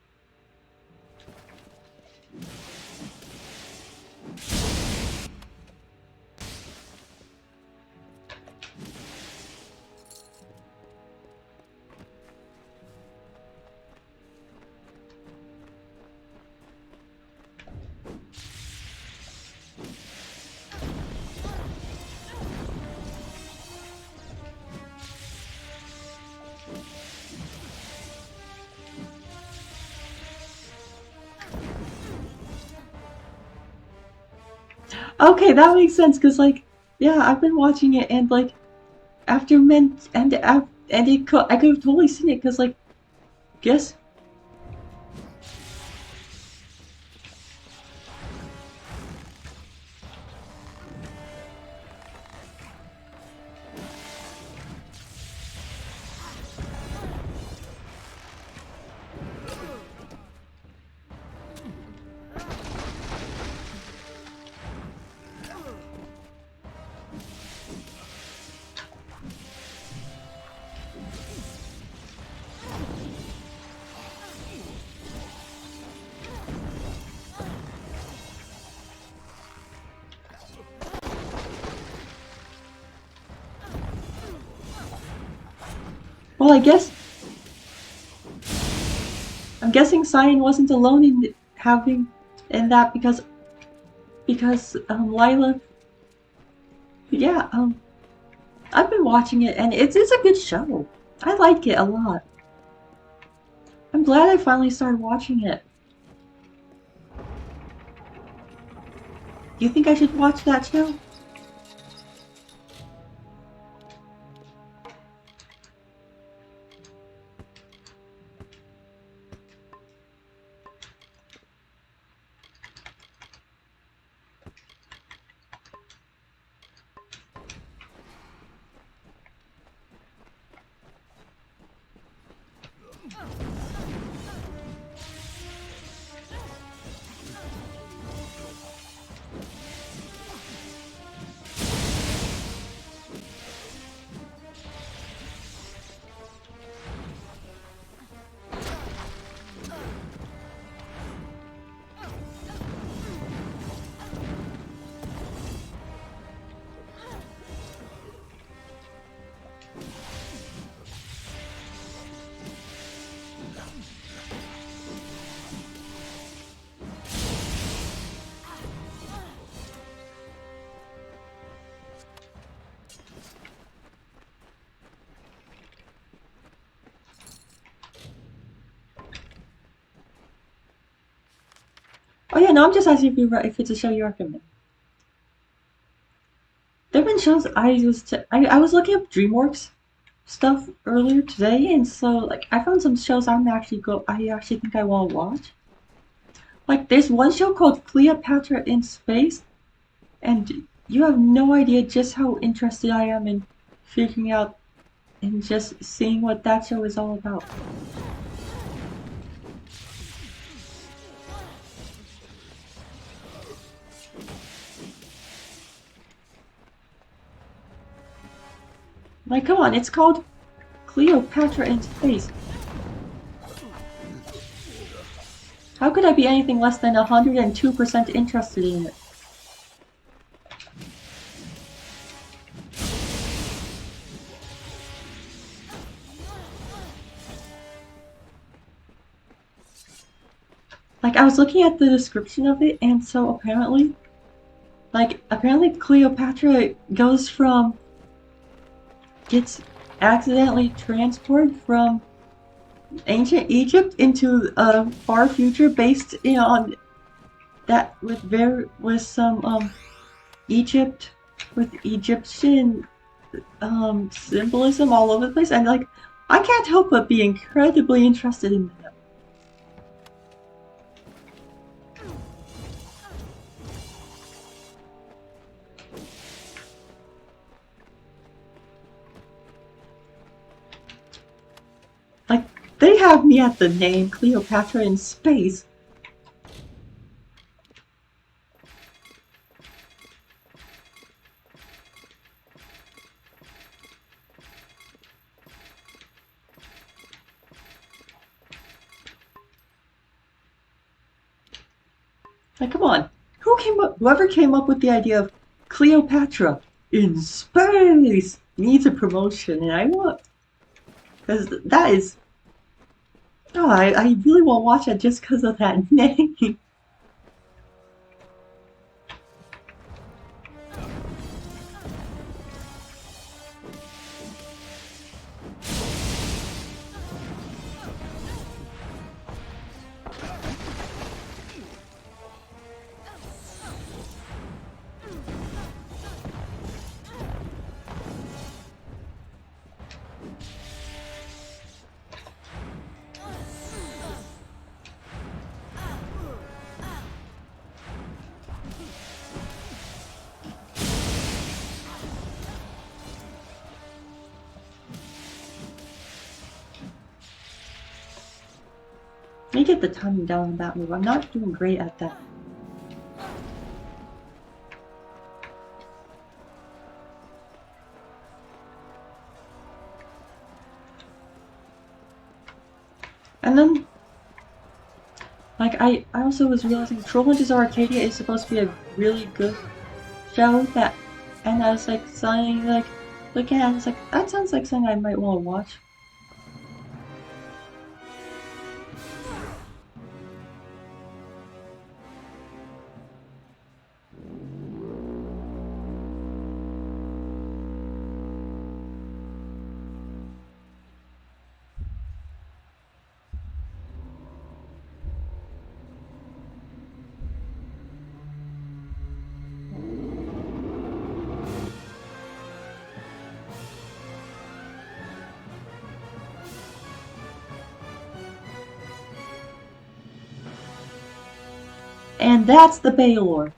Okay, that makes sense because like yeah, I've been watching it and like after men and I could have totally seen it because like guess. Well, I'm guessing Cyan wasn't alone in having in that because Lila. Yeah, I've been watching it and it's a good show. I like it a lot. I'm glad I finally started watching it. Do you think I should watch that show? Oh yeah, no, I'm just asking if it's a show you recommend. There've been shows I was looking up DreamWorks stuff earlier today, and so like I found some shows I actually think I want to watch. Like there's one show called Cleopatra in Space, and you have no idea just how interested I am in figuring out and just seeing what that show is all about. Like, come on, it's called Cleopatra in Space. How could I be anything less than 102% interested in it? Like, I was looking at the description of it, and so apparently Cleopatra gets accidentally transported from ancient Egypt into a far future based on that with some Egypt with Egyptian symbolism all over the place, and like I can't help but be incredibly interested in that. Like they have me at the name Cleopatra in Space. Like, come on. Whoever came up with the idea of Cleopatra in space needs a promotion, and I want, because that is, oh, I really want to watch it just because of that name. Let me get the timing down on that move. I'm not doing great at that. And then, like, I also was realizing Troll Hunters Arcadia is supposed to be a really good show that, and I was like, saying, like, looking at it, it's like, that sounds like something I might want to watch. And that's the Baylor.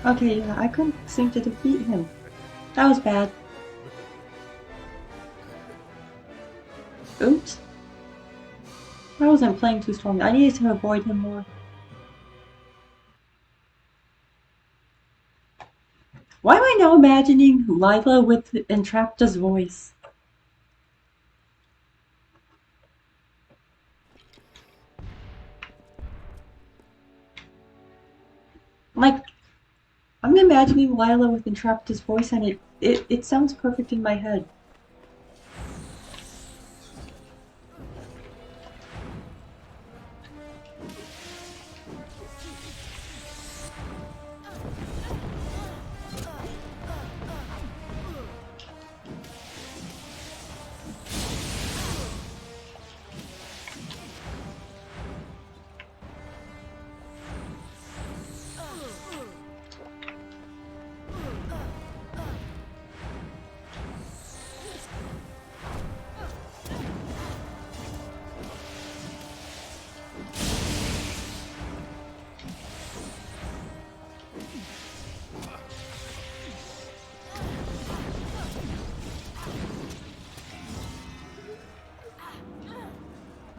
Okay, yeah, I couldn't seem to defeat him. That was bad. Oops. I wasn't playing too strong. I needed to avoid him more. Why am I now imagining Lila with Entrapta's voice? Like, I'm imagining Lila with Entrapta's voice, and it sounds perfect in my head.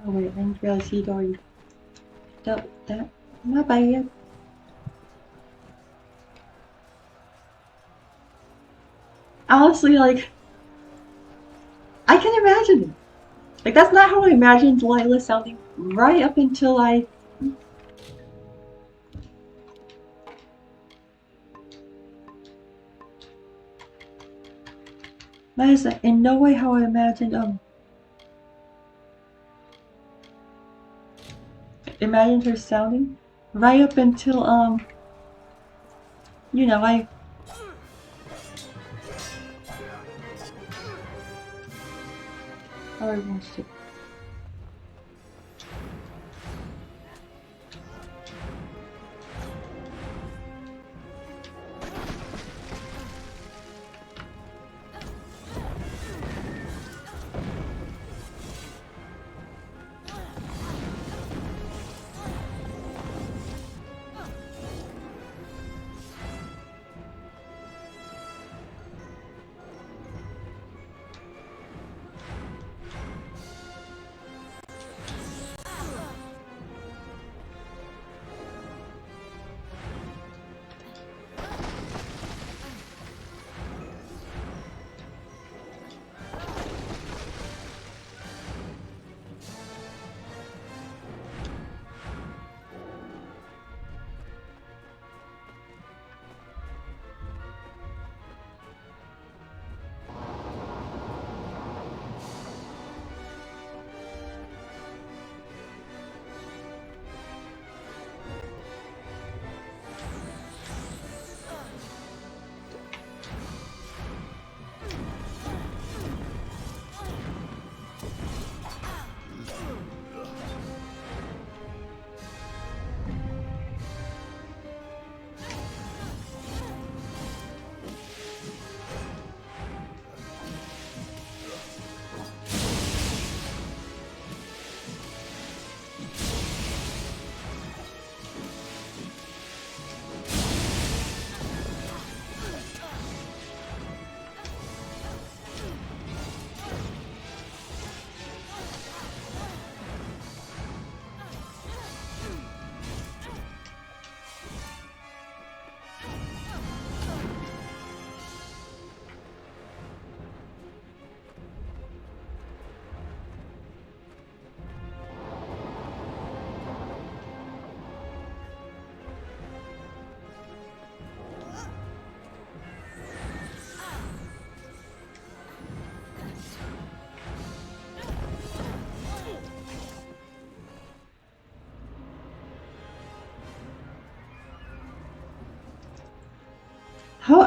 Oh wait, I didn't realize he'd already dealt with that. Not bad. Honestly, like, I can imagine it. Like, that's not how I imagined Lila sounding right up until I... That is in no way how I imagined, imagined her sounding. right up until, you know, I wants to.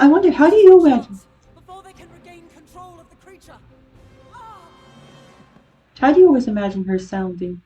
I wonder, how do you imagine? Before they can regain control of the creature. How do you always imagine her sounding?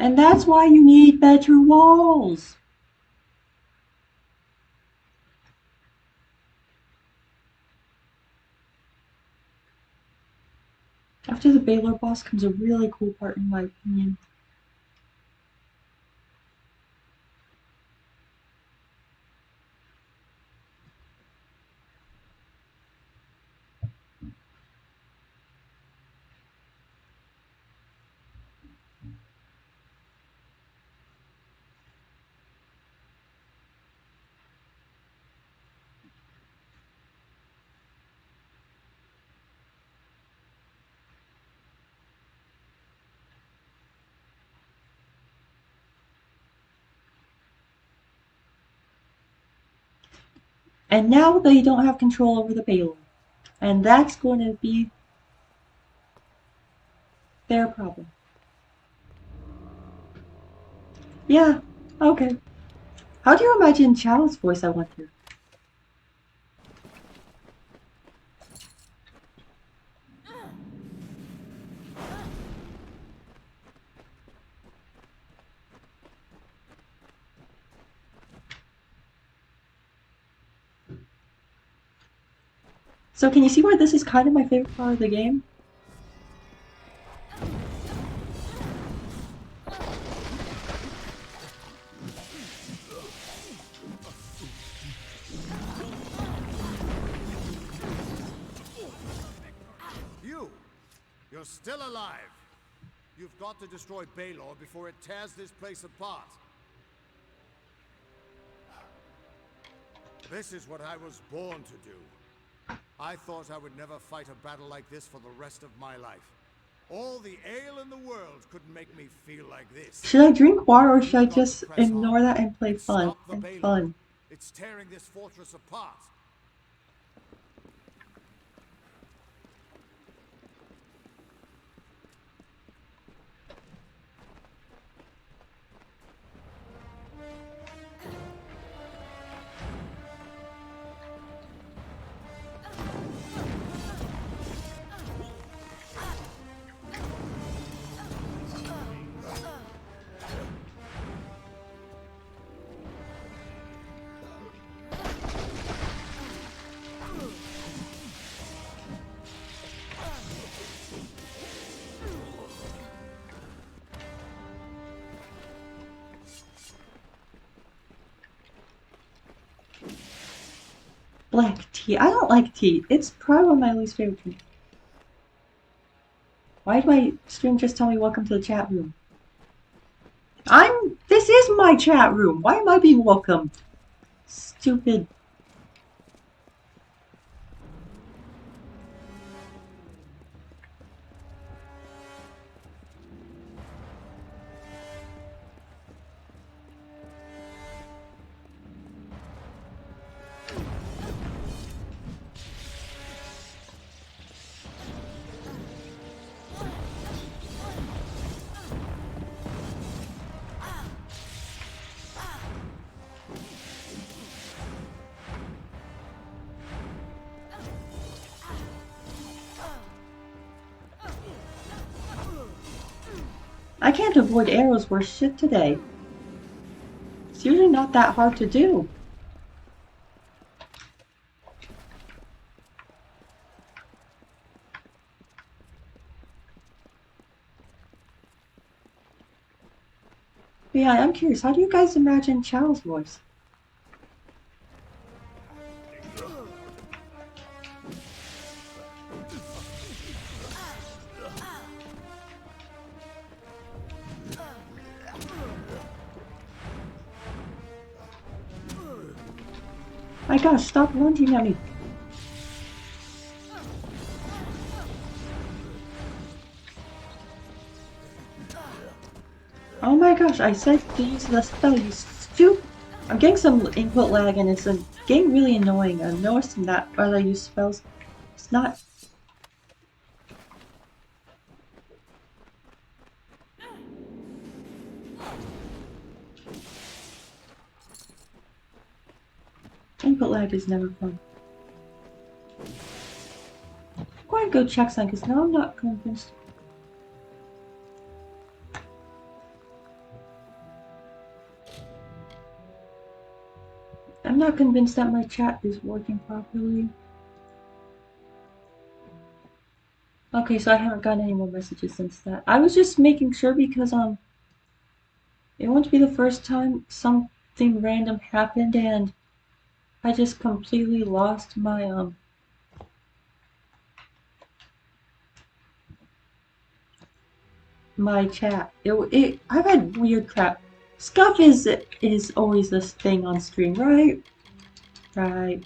And that's why you need better walls. After the Baylor boss comes a really cool part, in my opinion. And now they don't have control over the Baylor. And that's going to be their problem. Yeah, okay. How do you imagine Chow's voice, I wonder? So can you see why this is kind of my favorite part of the game? You're still alive. You've got to destroy Baylor before it tears this place apart. This is what I was born to do. I thought I would never fight a battle like this for the rest of my life. All the ale in the world couldn't make me feel like this. Should I drink water or should I We've got to just press ignore on that and play and fun? stop the And Balor. fun. It's tearing this fortress apart. Black tea. I don't like tea. It's probably one of my least favorite things. Why did my stream just tell me welcome to the chat room? This is my chat room. Why am I being welcomed? Stupid. I can't avoid arrows worth shit today. It's usually not that hard to do. But yeah, I'm curious, how do you guys imagine Chow's voice? My gosh, stop lunging at me. Oh my gosh, I said to use the spell, you stupid. I'm getting some input lag and it's getting really annoying. I'm noticing that while I use spells. It's not. Input lag is never fun. I'm going to go check something because now I'm not convinced. I'm not convinced that my chat is working properly. Okay, so I haven't gotten any more messages since that. I was just making sure because it won't be the first time something random happened and I just completely lost my my chat. I've had weird crap. Scuff is always this thing on stream, right? Right.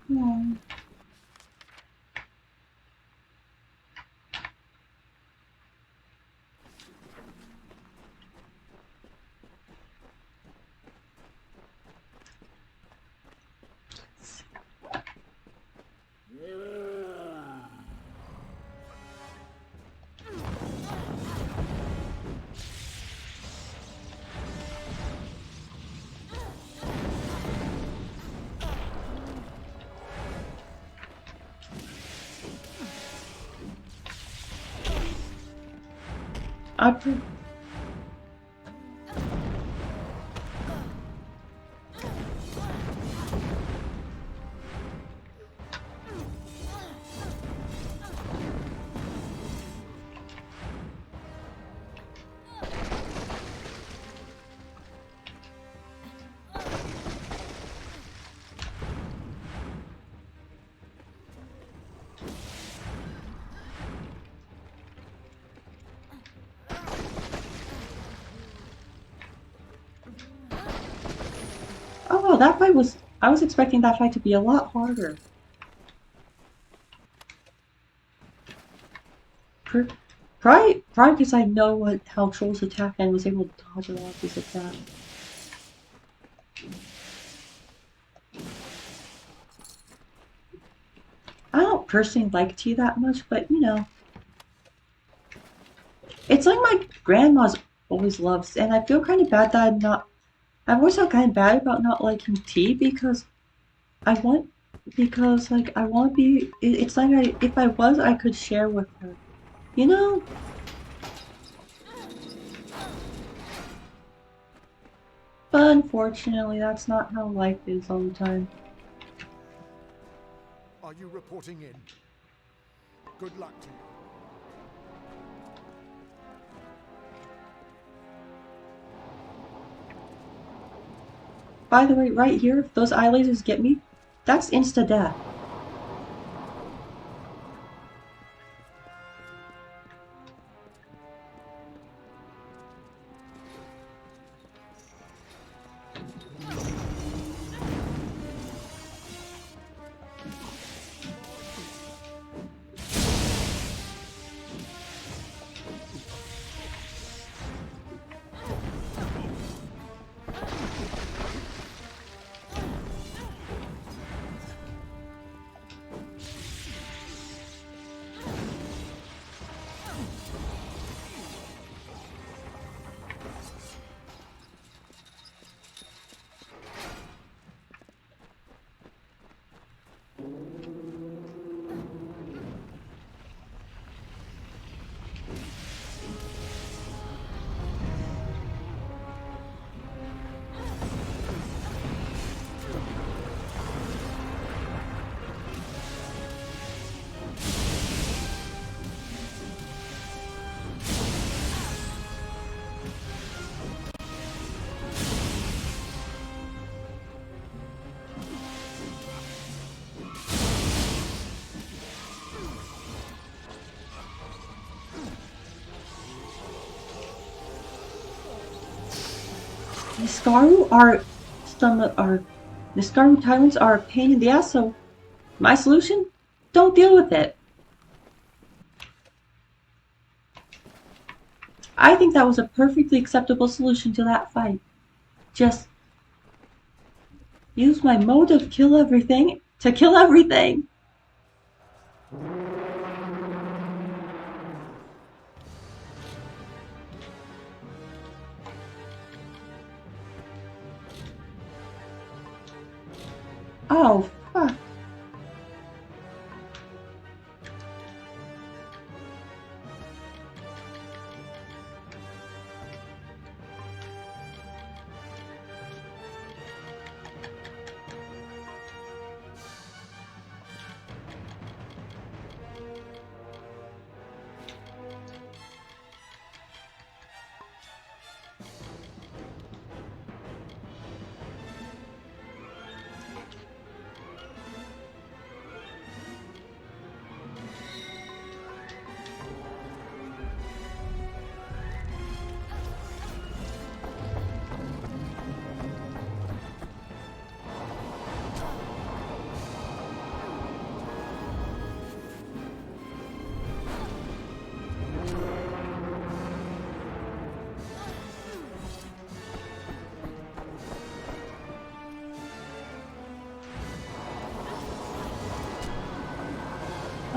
Hmm. Upper. know, that fight was... I was expecting that fight to be a lot harder. Probably because I know how trolls attack and was able to dodge a lot of these attacks. I don't personally like tea that much, but you know. It's like my grandma's always loves, and I feel kind of bad that I'm not... I've always felt kind of bad about not liking tea because I want... Because, like, I want to be... It's like if I was, I could share with her. You know? But unfortunately, that's not how life is all the time. Are you reporting in? Good luck to you. By the way, right here, if those eye lasers get me, that's insta-death. Niskaru tyrants are a pain in the ass, so my solution? Don't deal with it. I think that was a perfectly acceptable solution to that fight. Just use my mode of kill everything to kill everything. Oh, fuck.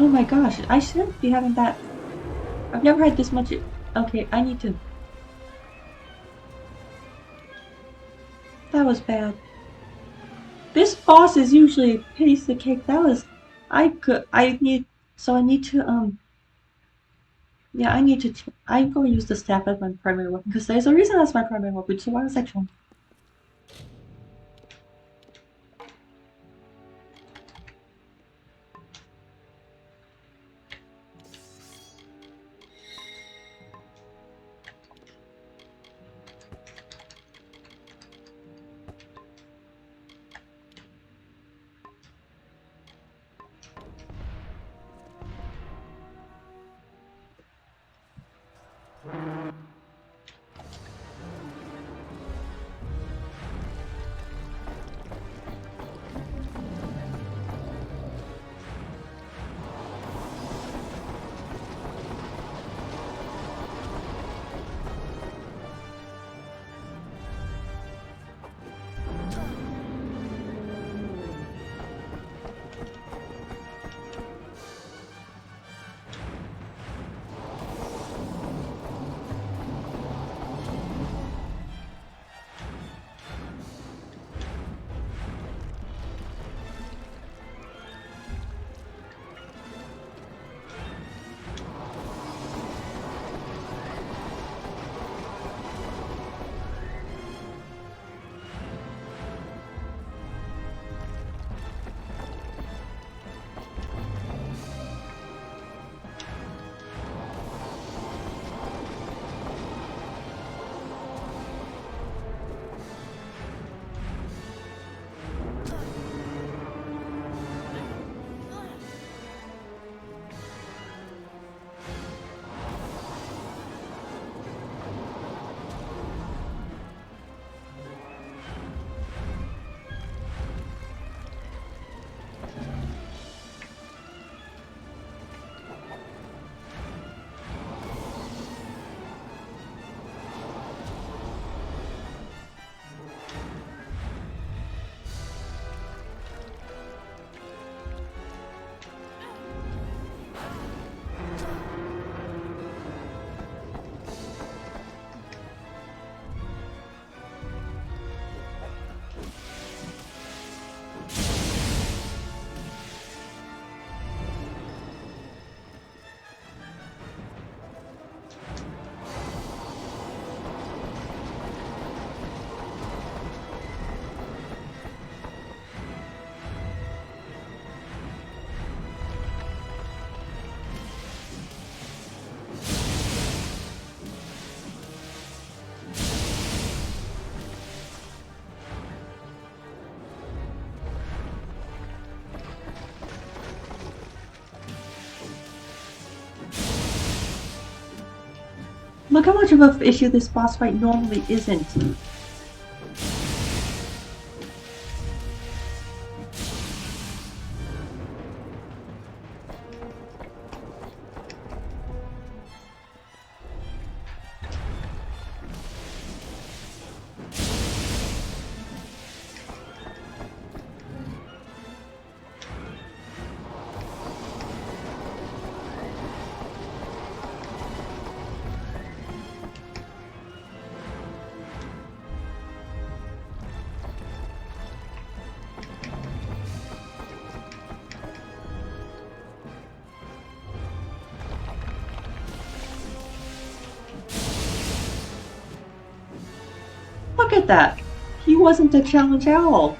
Oh my gosh, I shouldn't be having that. I've never had this much. Okay, I need to. That was bad. This boss is usually a piece of cake. That was. I need. So I need to, yeah, I need to. I'm going to use the staff as my primary weapon because there's a reason that's my primary weapon, so why was I trying? Look how much of an issue this boss fight normally isn't. Look at that! He wasn't a challenge at all.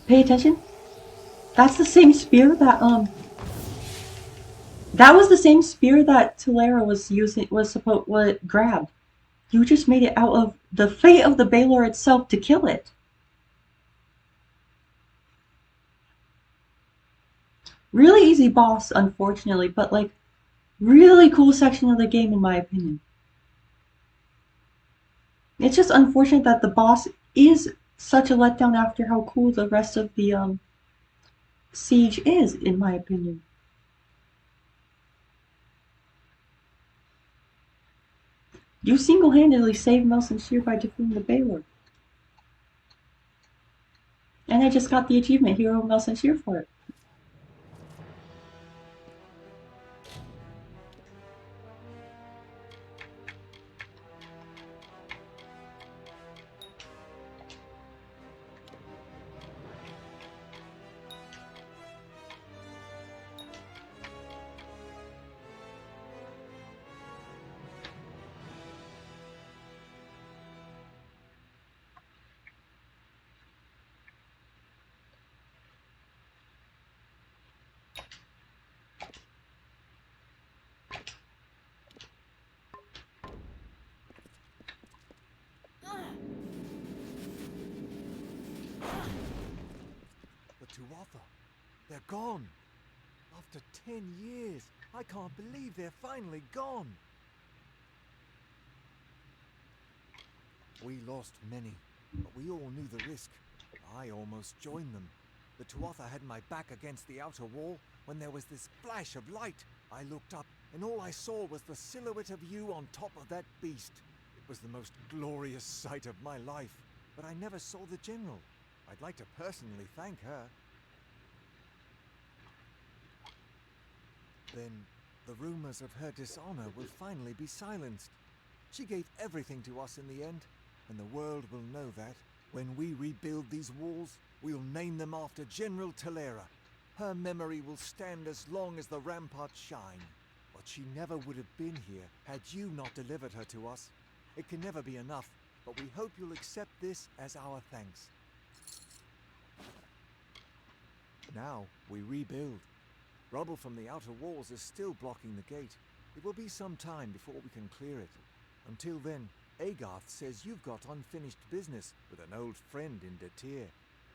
Pay attention. That's the same spear that that was the same spear that Talera was grabbed. You just made it out of the fate of the Baylor itself to kill it. Really easy boss, unfortunately, but like really cool section of the game in my opinion. It's just unfortunate that the boss is such a letdown after how cool the rest of the siege is, in my opinion. You single-handedly saved Mel Senshir by defeating the Baylor. And I just got the achievement Hero Mel Senshir for it. The Tuatha, they're gone. After 10 years, I can't believe they're finally gone. We lost many, but we all knew the risk. I almost joined them. The Tuatha had my back against the outer wall when there was this flash of light. I looked up, and all I saw was the silhouette of you on top of that beast. It was the most glorious sight of my life, but I never saw the General. I'd like to personally thank her. Then, the rumors of her dishonor will finally be silenced. She gave everything to us in the end, and the world will know that. When we rebuild these walls, we'll name them after General Talera. Her memory will stand as long as the ramparts shine. But she never would have been here had you not delivered her to us. It can never be enough, but we hope you'll accept this as our thanks. Now, we rebuild. Rubble from the outer walls is still blocking the gate. It will be some time before we can clear it. Until then, Agarth says you've got unfinished business with an old friend in Detir.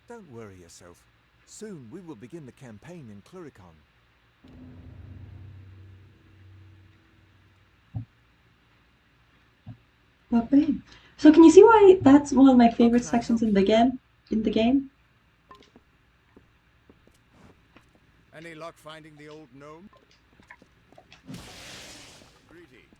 Don't worry yourself. Soon we will begin the campaign in Cluricon. But bam. So can you see why that's one of my favorite How can I sections help in the game? Any luck finding the old gnome? Greetings.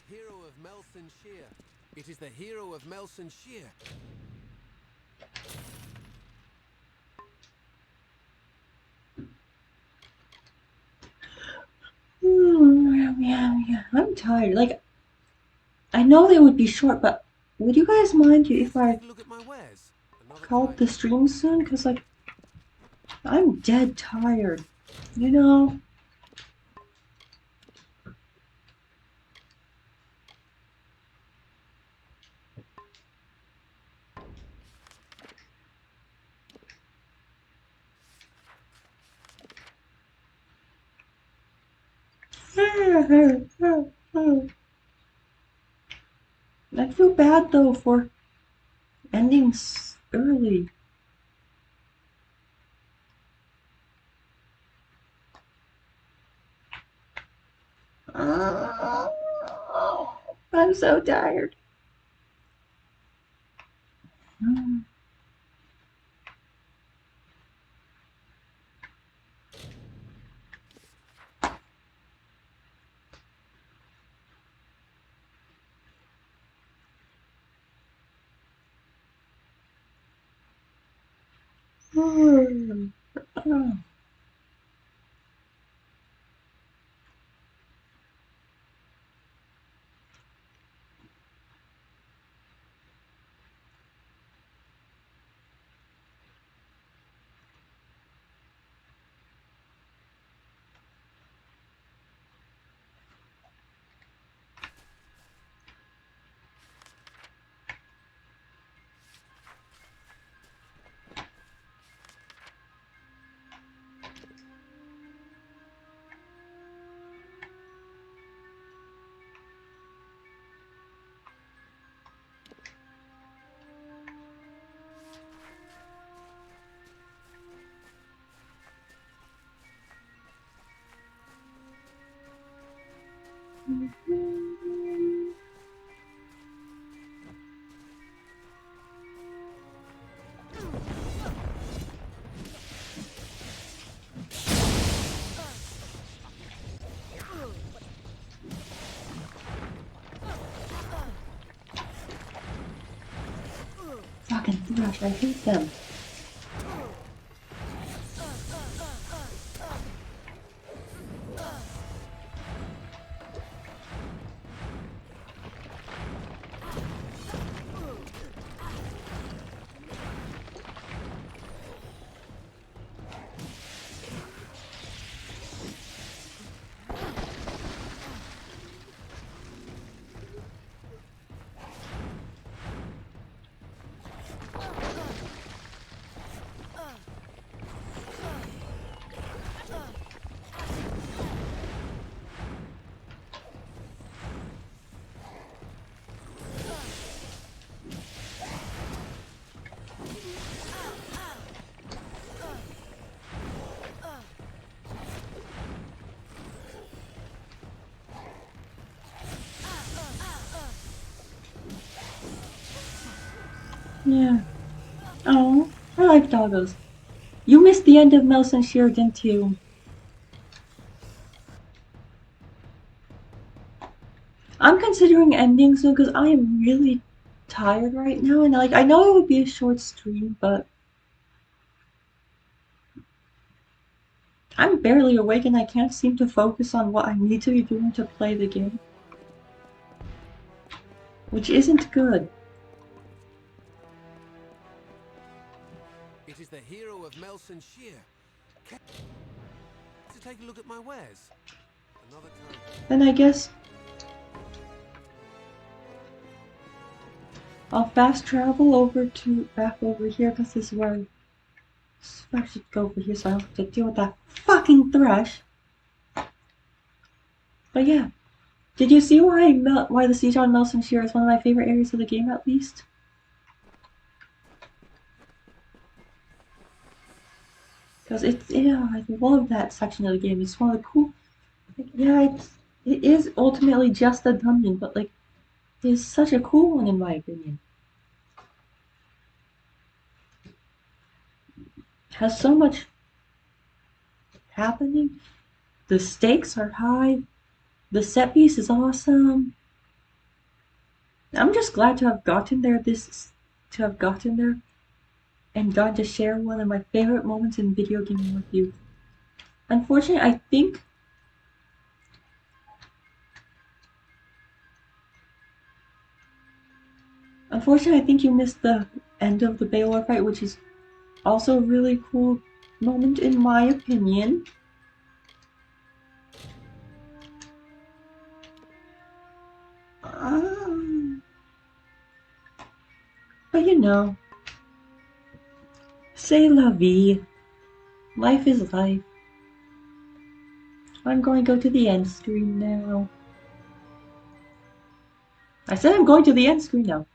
hero of Mel Senshir. It is the hero of Mel Senshir. Yeah. I'm tired. Like, I know they would be short, but would you guys mind if I Look at my wares. called the stream soon? Because, like, I'm dead tired. You know? I feel bad though for ending early. I'm so tired. Fucking thrush, I hate them. Yeah. Oh, I like doggos. You missed the end of Mel Senshir, didn't you? I'm considering ending soon because I am really tired right now, and like I know it would be a short stream, but I'm barely awake and I can't seem to focus on what I need to be doing to play the game, which isn't good. It is the hero of Mel Senshir. To take a look at my wares. Another time. Then I guess I'll fast travel back over here because this is where I should go over here so I don't have to deal with that fucking thrush. But yeah, did you see why the siege on Mel Senshir is one of my favorite areas of the game, at least? Because I love that section of the game. It's one of the cool. Like, yeah, it is ultimately just a dungeon, but like, it's such a cool one in my opinion. Has so much happening. The stakes are high. The set piece is awesome. I'm just glad to have gotten there and gotten to share one of my favorite moments in video gaming with you. Unfortunately, I think you missed the end of the Baylor fight, which is also a really cool moment in my opinion. But you know, c'est la vie. Life is life. I'm going to go to the end screen now. I said I'm going to the end screen now.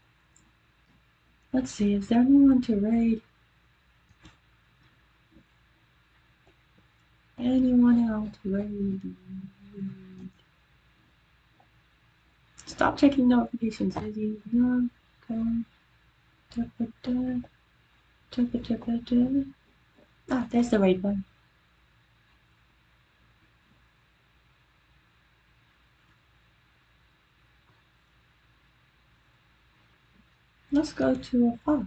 Let's see, is there anyone to raid? Anyone else to raid? Stop checking notifications, Izzy. No, come. Ah, there's the raid button. Let's go to a fox.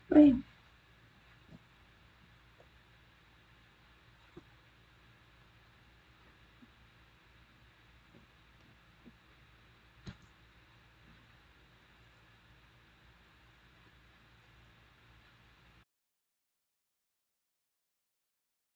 Wait.